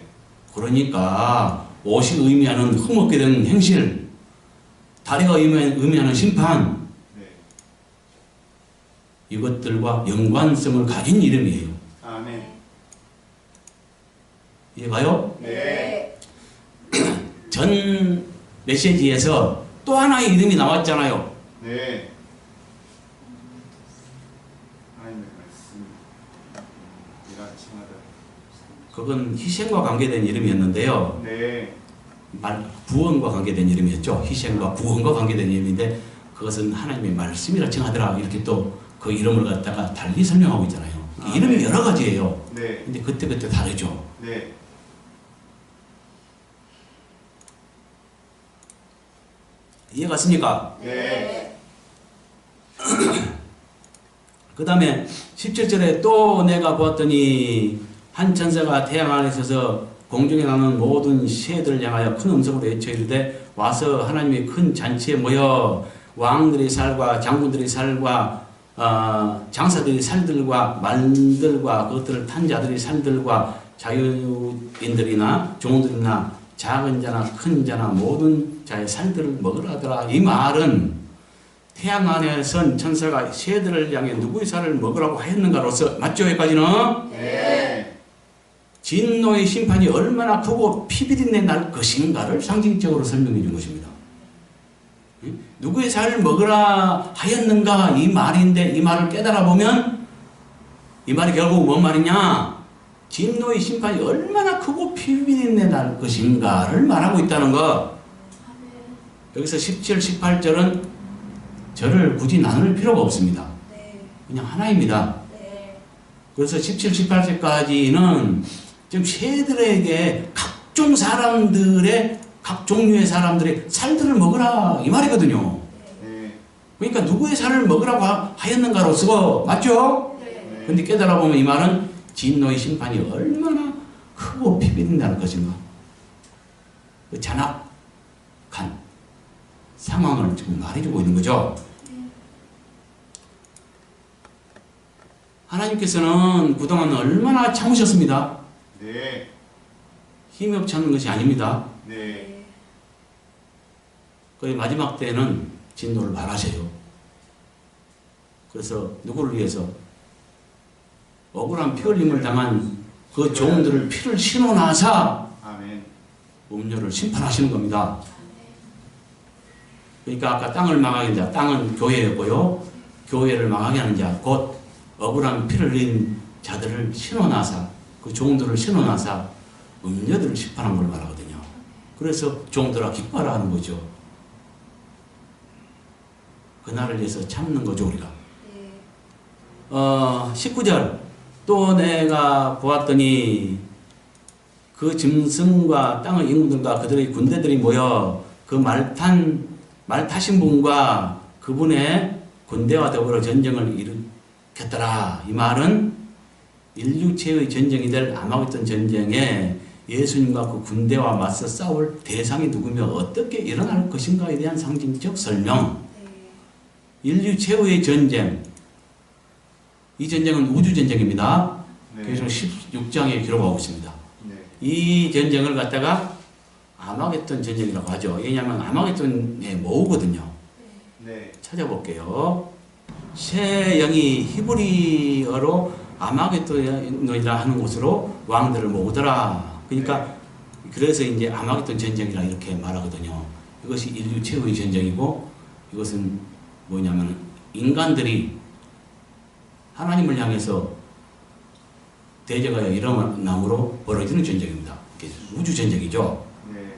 Speaker 1: 그러니까 옷이 의미하는 흠없게 된 행실, 다리가 의미하는 심판,
Speaker 2: 네.
Speaker 1: 이것들과 연관성을 가진 이름이에요.
Speaker 2: 아멘.
Speaker 1: 이해가요?
Speaker 2: 네.
Speaker 1: 전 메시지에서 또 하나의 이름이 나왔잖아요.
Speaker 2: 네. 하나님의 말씀. 내가 칭하다.
Speaker 1: 그건 희생과 관계된 이름이었는데요.
Speaker 2: 네.
Speaker 1: 구원과 관계된 이름이었죠. 희생과 구원과 관계된 이름인데 그것은 하나님의 말씀이라 칭하더라. 이렇게 또 그 이름을 갖다가 달리 설명하고 있잖아요. 이름이 여러 가지예요.
Speaker 2: 네.
Speaker 1: 근데 그때그때 다르죠.
Speaker 2: 네.
Speaker 1: 이해갔습니까?
Speaker 2: 네.
Speaker 1: 그 다음에 17절에 또 내가 보았더니 한 천사가 태양 안에 서서 공중에 나는 모든 새들을 향하여 큰 음성으로 외쳐 이르되 와서 하나님의 큰 잔치에 모여 왕들의 살과 장군들의 살과 장사들의 살들과 말들과 그것들을 탄 자들의 살들과 자유인들이나 종들이나 작은 자나 큰 자나 모든 자의 살들을 먹으라 하더라. 이 말은 태양 안에 선 천사가 새들을 향해 누구의 살을 먹으라고 하였는가로서 맞죠? 여기까지는?
Speaker 2: 네.
Speaker 1: 진노의 심판이 얼마나 크고 피비린내 날 것인가를 상징적으로 설명해 준 것입니다. 누구의 살을 먹으라 하였는가 이 말인데 이 말을 깨달아 보면 이 말이 결국 뭔 말이냐? 진노의 심판이 얼마나 크고 피비린내 날 것인가를 말하고 있다는 거. 여기서 17, 18절은 저를 굳이 나눌 필요가 없습니다. 그냥 하나입니다. 그래서 17, 18절까지는 지금 새들에게 각종 사람들의 각 종류의 사람들의 살들을 먹으라 이 말이거든요.
Speaker 2: 네.
Speaker 1: 그러니까 누구의 살을 먹으라고 하였는가로서 맞죠? 근데 깨달아 보면 이 말은 진노의 심판이 얼마나 크고 피비린다는 것인가. 그 잔악한 상황을 지금 말해주고 있는 거죠. 하나님께서는 그동안 얼마나 참으셨습니다.
Speaker 2: 네.
Speaker 1: 힘이 없지 않은 것이 아닙니다.
Speaker 2: 네.
Speaker 1: 거의 마지막 때는 진노를 말하세요. 그래서 누구를 위해서? 억울한 피 흘림을 당한 그 종들을 피를 신어나사
Speaker 2: 아멘.
Speaker 1: 음료를 심판하시는 겁니다. 그러니까 아까 땅을 망하게 하는 자, 땅은 교회였고요. 교회를 망하게 하는 자, 곧 억울한 피를 흘린 자들을 신어나사 그 종들을 신어나사 음료들을 심판한 걸 말하거든요. 그래서 종들아 기뻐하라 하는 거죠. 그날을 위해서 참는 거죠, 우리가. 19절. 또 내가 보았더니 그 짐승과 땅의 인구들과 그들의 군대들이 모여 그 말 타신 분과 그분의 군대와 더불어 전쟁을 일으켰더라. 이 말은 인류체의 전쟁이 될 아마겟돈 전쟁에 예수님과 그 군대와 맞서 싸울 대상이 누구며 어떻게 일어날 것인가에 대한 상징적 설명. 인류 최후의 전쟁. 이 전쟁은 우주전쟁입니다.
Speaker 2: 네.
Speaker 1: 그래서 16장에 기록하고 있습니다.
Speaker 2: 네.
Speaker 1: 이 전쟁을 갖다가 아마겟돈 전쟁이라고 하죠. 왜냐하면 아마겟돈의 모으거든요.
Speaker 2: 네.
Speaker 1: 찾아볼게요. 새 영이 히브리어로 아마겟돈이라 하는 곳으로 왕들을 모으더라. 그러니까 그래서 이제 아마겟돈 전쟁이라 이렇게 말하거든요. 이것이 인류 최후의 전쟁이고 이것은 뭐냐면 인간들이 하나님을 향해서 대제가 일어남으로 벌어지는 전쟁입니다. 우주 전쟁이죠.
Speaker 2: 네.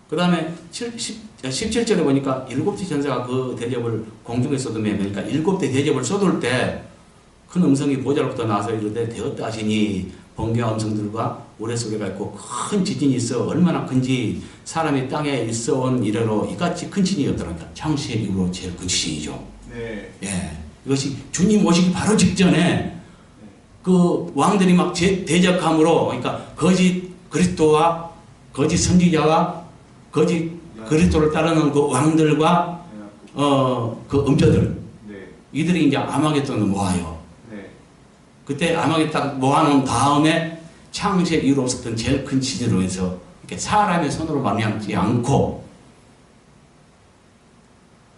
Speaker 1: 그 다음에 17절에 보니까 7대 전사가 그 대접을 공중에 쏟으며, 그러니까 7대 대접을 쏟을 때 큰 음성이 보좌로부터 나와서 이르되 되었다 하시니 번개와 음성들과 우레소리가 있고 큰 지진이 있어 얼마나 큰지 사람이 땅에 있어온 이래로 이같이 큰 지진이 없더라니까. 창세 이후로 제일 큰 지진이죠.
Speaker 2: 네.
Speaker 1: 예, 이것이 주님 오시기 바로 직전에 그 왕들이 막 대적함으로, 그러니까 거짓 그리스도와 거짓 선지자와 거짓 그리스도를 따르는 그 왕들과 그 음표들,
Speaker 2: 네.
Speaker 1: 이들이 이제 아마겟돈을 모아요.
Speaker 2: 네.
Speaker 1: 그때 아마겟 딱 모아놓은 다음에 창세 이후로 없었던 제일 큰 지진으로 해서 이렇게 사람의 손으로 말미암지 않고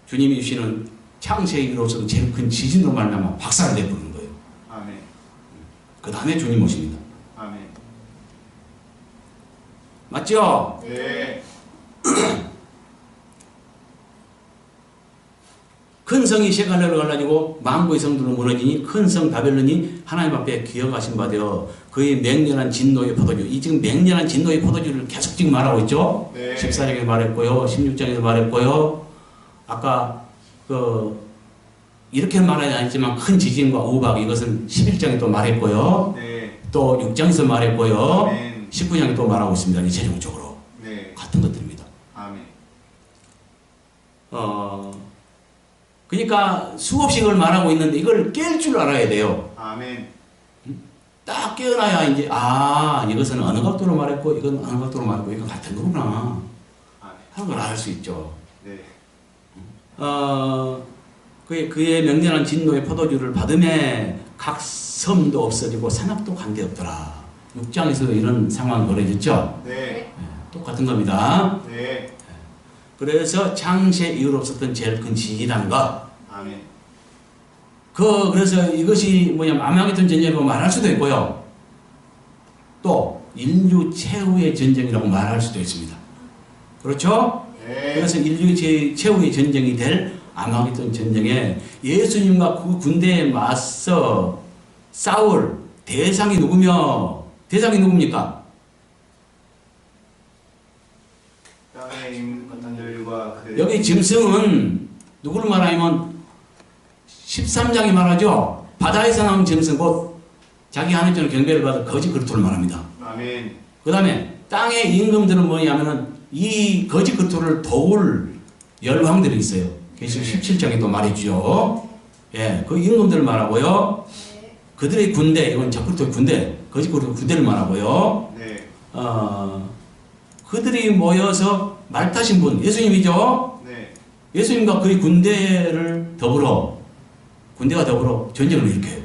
Speaker 1: 주님이 주시는 창세 이후로 없었던 제일 큰 지진으로 말미암아 박살을 내버리는 거예요.
Speaker 2: 아멘.
Speaker 1: 그 다음에 주님 오십니다.
Speaker 2: 아멘.
Speaker 1: 맞죠?
Speaker 2: 네.
Speaker 1: 큰 성이 세 갈래로 갈라지고 만국의 성들로 무너지니 큰 성 바벨론이 하나님 앞에 기억하신 바 되어 그의 맹렬한 진노의 포도주, 이 지금 맹렬한 진노의 포도주를 계속 지금 말하고 있죠.
Speaker 2: 네.
Speaker 1: 14장에 말했고요, 16장에도 말했고요. 아까 이렇게 말하지 않지만 큰 지진과 우박, 이것은 11장에 또 말했고요.
Speaker 2: 네.
Speaker 1: 또 6장에서 말했고요.
Speaker 2: 아멘.
Speaker 1: 19장에 또 말하고 있습니다. 최종적으로
Speaker 2: 네.
Speaker 1: 같은 것들입니다.
Speaker 2: 아멘.
Speaker 1: 그러니까 수없이 이걸 말하고 있는데 이걸 깰 줄 알아야 돼요.
Speaker 2: 아멘.
Speaker 1: 딱 깨어나야 이제 이것은 어느 각도로 말했고 이건 어느 각도로 말했고 이건 같은 거구나
Speaker 2: 아멘.
Speaker 1: 하는 걸 알 수 있죠.
Speaker 2: 네.
Speaker 1: 그의 명렬한 진노의 포도주를 받음에 각 섬도 없어지고 산악도 간데 없더라. 6장에서도 이런 상황이 벌어졌죠.
Speaker 2: 네.
Speaker 1: 똑같은 겁니다.
Speaker 2: 네.
Speaker 1: 그래서 창세 이후로 없었던 제일 큰 지진이라는 것.
Speaker 2: 아멘.
Speaker 1: 그래서 이것이 뭐냐면 아마겟돈 전쟁이라고 말할 수도 있고요. 또 인류 최후의 전쟁이라고 말할 수도 있습니다. 그렇죠?
Speaker 2: 네.
Speaker 1: 그래서 인류 최후의 전쟁이 될 아마겟돈 전쟁에 예수님과 그 군대에 맞서 싸울 대상이 누굽니까?
Speaker 2: 땅에 있는 것들과
Speaker 1: 여기 짐승은 누구를 말하면 13장이 말하죠. 바다에서 나온 짐승 곧 자기 하늘처럼 경배를 받아 거짓 그리스도를 말합니다.
Speaker 2: 아멘.
Speaker 1: 그 다음에 땅의 임금들은 뭐냐면은 이 거짓 그리스도를 도울 열왕들이 있어요. 계시록 17장에 또 말해주죠. 예, 그 임금들을 말하고요. 그들의 군대, 이건 적그리스도의 군대, 거짓 그리스도 군대를 말하고요.
Speaker 2: 네.
Speaker 1: 그들이 모여서 말타신 분, 예수님이죠.
Speaker 2: 네.
Speaker 1: 예수님과 그의 군대가 더불어 전쟁을 일으켜요.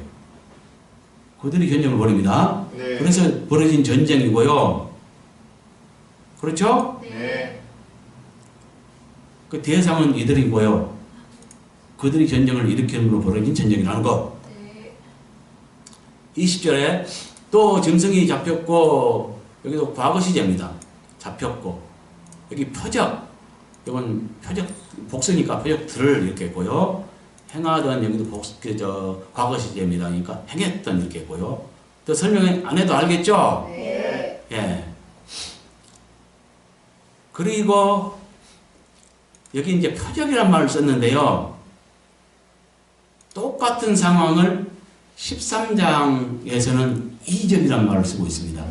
Speaker 1: 그들이 전쟁을 벌입니다.
Speaker 2: 네.
Speaker 1: 그래서 벌어진 전쟁이고요. 그렇죠?
Speaker 2: 네.
Speaker 1: 그 대상은 이들이고요. 그들이 전쟁을 일으키는으로 벌어진 전쟁이라는 것. 20절에 또 짐승이 잡혔고, 여기도 과거 시제입니다. 잡혔고, 여기 표적, 이건 표적, 복수니까 표적들을 이렇게 했고요. 행하던, 여기도 과거 시제입니다. 그러니까 행했던 이렇게 했고요. 또 설명 안 해도 알겠죠?
Speaker 3: 네.
Speaker 1: 예. 그리고 여기 이제 표적이란 말을 썼는데요. 똑같은 상황을 13장에서는 이적이란 말을 쓰고 있습니다.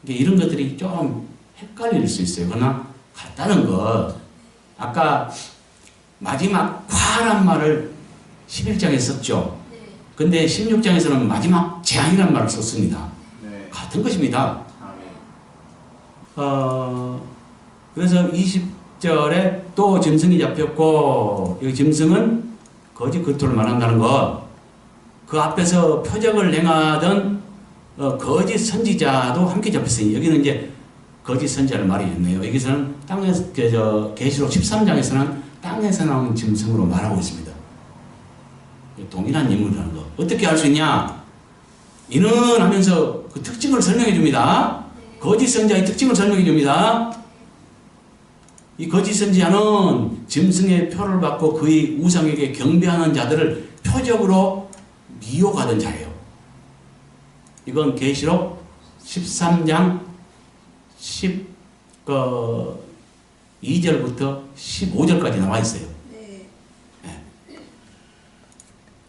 Speaker 1: 이런 것들이 좀 헷갈릴 수 있어요. 그러나 같다는 것. 아까 마지막 과란 말을 11장에 썼죠. 근데 16장에서는 마지막 재앙이란 말을 썼습니다.
Speaker 2: 네.
Speaker 1: 같은 것입니다.
Speaker 2: 아멘.
Speaker 1: 그래서 20절에 또 짐승이 잡혔고, 여기 짐승은 거짓 그리스도를 말한다는 것. 그 앞에서 표적을 행하던 거짓 선지자도 함께 잡혔으니, 여기는 이제 거짓 선지자를 말해줬네요. 여기서는 땅에서, 계시록 13장에서는 땅에서 나온 짐승으로 말하고 있습니다. 동일한 인물이라는 거. 어떻게 알 수 있냐? 이는 하면서 그 특징을 설명해 줍니다. 거짓 선지자의 특징을 설명해 줍니다. 이 거짓 선지자는 짐승의 표를 받고 그의 우상에게 경배하는 자들을 표적으로 미혹하던 자예요. 이건 계시록 13장 2절부터 15절까지 나와 있어요.
Speaker 3: 네.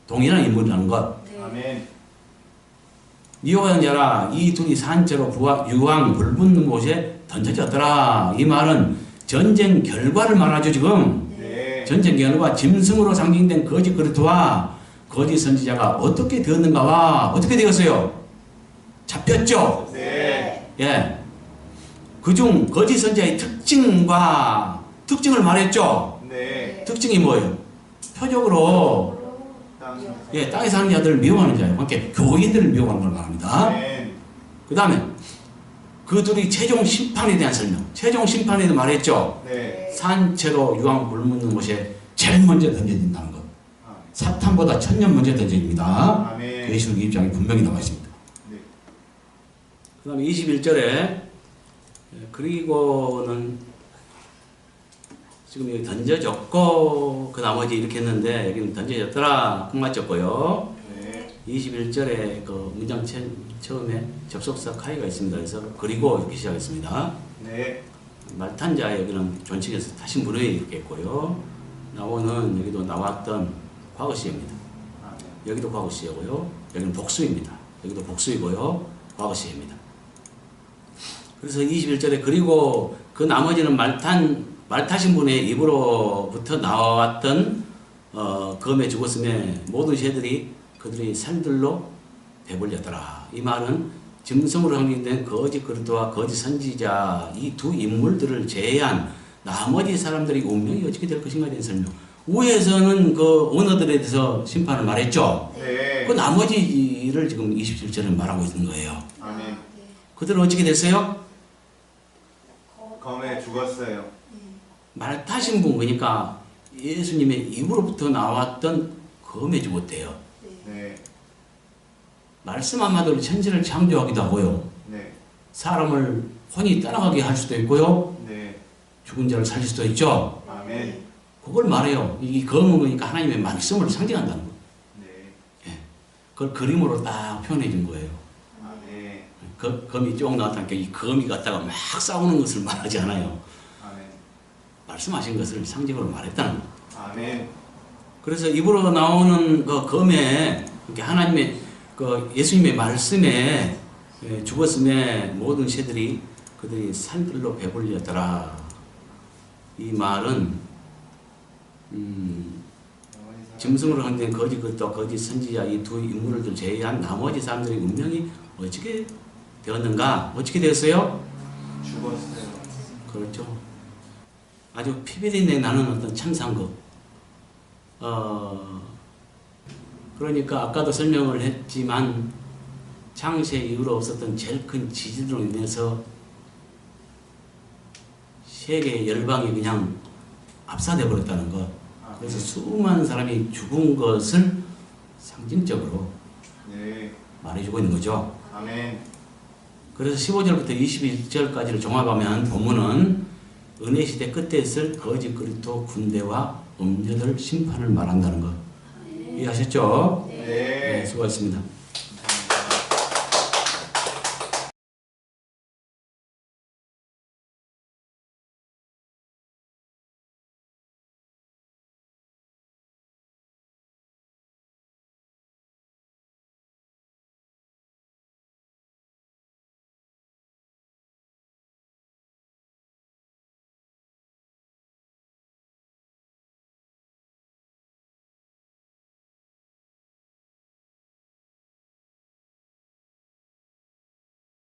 Speaker 1: 동일한 인물이라는 것.
Speaker 3: 네.
Speaker 2: 아멘.
Speaker 1: 미혹한 자라 이 둘이 산채로 유황 불붙는 곳에 던져졌더라. 이 말은 전쟁 결과를 말하죠. 지금
Speaker 2: 네.
Speaker 1: 전쟁 결과 짐승으로 상징된 거짓 그리스도와 거짓 선지자가 어떻게 되었는가와 어떻게 되었어요? 잡혔죠.
Speaker 2: 네.
Speaker 1: 예. 그중 거짓 선지자의 특징을 말했죠.
Speaker 2: 네.
Speaker 1: 특징이 뭐예요? 표적으로 예, 땅에 사는 자들을 미워하는 자예요. 함께 교인들을 미워하는 걸 말합니다.
Speaker 2: 아멘.
Speaker 1: 그 다음에 그들이 최종 심판에 대한 설명. 최종 심판에도 말했죠.
Speaker 2: 네.
Speaker 1: 산채로 유황 불묻는 곳에 제일 먼저 던져진다는 것.
Speaker 2: 아멘.
Speaker 1: 사탄보다 1000년 먼저 던져집니다.
Speaker 2: 아멘.
Speaker 1: 예수의 입장이 분명히 나와 있습니다.
Speaker 2: 네.
Speaker 1: 그 다음에 21절에 그리고는 지금 여기 던져졌고 그 나머지 이렇게 했는데 여기는 던져졌더라 꼭 맞췄고요.
Speaker 2: 네.
Speaker 1: 21절에 그 문장 처음에 접속사 카이가 있습니다. 그래서 그리고 이렇게 시작했습니다.
Speaker 2: 네.
Speaker 1: 말탄자 여기는 존칭에서 다시 물에 이렇게 했고요. 나오는 여기도 나왔던 과거 시입니다.
Speaker 2: 아멘.
Speaker 1: 여기도 과거 시이고요. 여기는 복수입니다. 여기도 복수이고요. 과거 시입니다. 그래서 21절에 그리고 그 나머지는 말타신 분의 입으로부터 나왔던 검에 죽었음에 모든 새들이 그들의 살들로 배불렸더라. 이 말은 짐승으로 상징된 거짓 그리스도와 거짓 선지자 이 두 인물들을 제외한 나머지 사람들의 운명이 어떻게 될 것인가에 대한 설명. 위에서는 그 언어들에 대해서 심판을 말했죠.
Speaker 2: 네.
Speaker 1: 그 나머지를 지금 27절에 말하고 있는 거예요.
Speaker 2: 아멘.
Speaker 1: 그들은 어떻게 됐어요?
Speaker 2: 검에 죽었어요.
Speaker 1: 말타신 분 그러니까 예수님의 입으로부터 나왔던 검에 죽었대요.
Speaker 2: 네.
Speaker 1: 말씀 한마디로 천지를 창조하기도 하고요.
Speaker 2: 네.
Speaker 1: 사람을 혼이 따라가게 할 수도 있고요.
Speaker 2: 네.
Speaker 1: 죽은 자를 살릴 수도 있죠.
Speaker 2: 아멘.
Speaker 1: 그걸 말해요. 이 검은 거니까 하나님의 말씀을 상징한다는 거예요.
Speaker 2: 네.
Speaker 1: 그걸 그림으로 딱 표현해 준 거예요.
Speaker 2: 아멘.
Speaker 1: 검이 쭉 나왔다니까 이 검이 갖다가 막 싸우는 것을 말하지 않아요.
Speaker 2: 아멘.
Speaker 1: 말씀하신 것을 상징으로 말했다는 거예요.
Speaker 2: 아멘.
Speaker 1: 그래서 입으로 나오는 그 검에 이렇게 하나님의 그 예수님의 말씀에 죽었음에 모든 새들이 그들이 산들로 배불렸더라. 이 말은 짐승으로 상징된 거짓 그리스도 거짓 선지자 이 두 인물을 제외한 나머지 사람들의 운명이 어떻게 되었는가? 어떻게 되었어요?
Speaker 2: 죽었어요.
Speaker 1: 그렇죠. 아주 피비린내 나는 어떤 참상극. 그러니까 아까도 설명을 했지만 창세 이후로 없었던 제일 큰 지진으로 인해서 세계 열방이 그냥 압사돼 버렸다는 것. 그래서 수많은 사람이 죽은 것을 상징적으로
Speaker 2: 네.
Speaker 1: 말해주고 있는 거죠.
Speaker 2: 아멘.
Speaker 1: 그래서 15절부터 21절까지를 종합하면 본문은 은혜 시대 끝에 있을 거짓 그리스도 군대와 음녀들 심판을 말한다는 것. 이해하셨죠?
Speaker 2: 네.
Speaker 1: 네, 수고하셨습니다.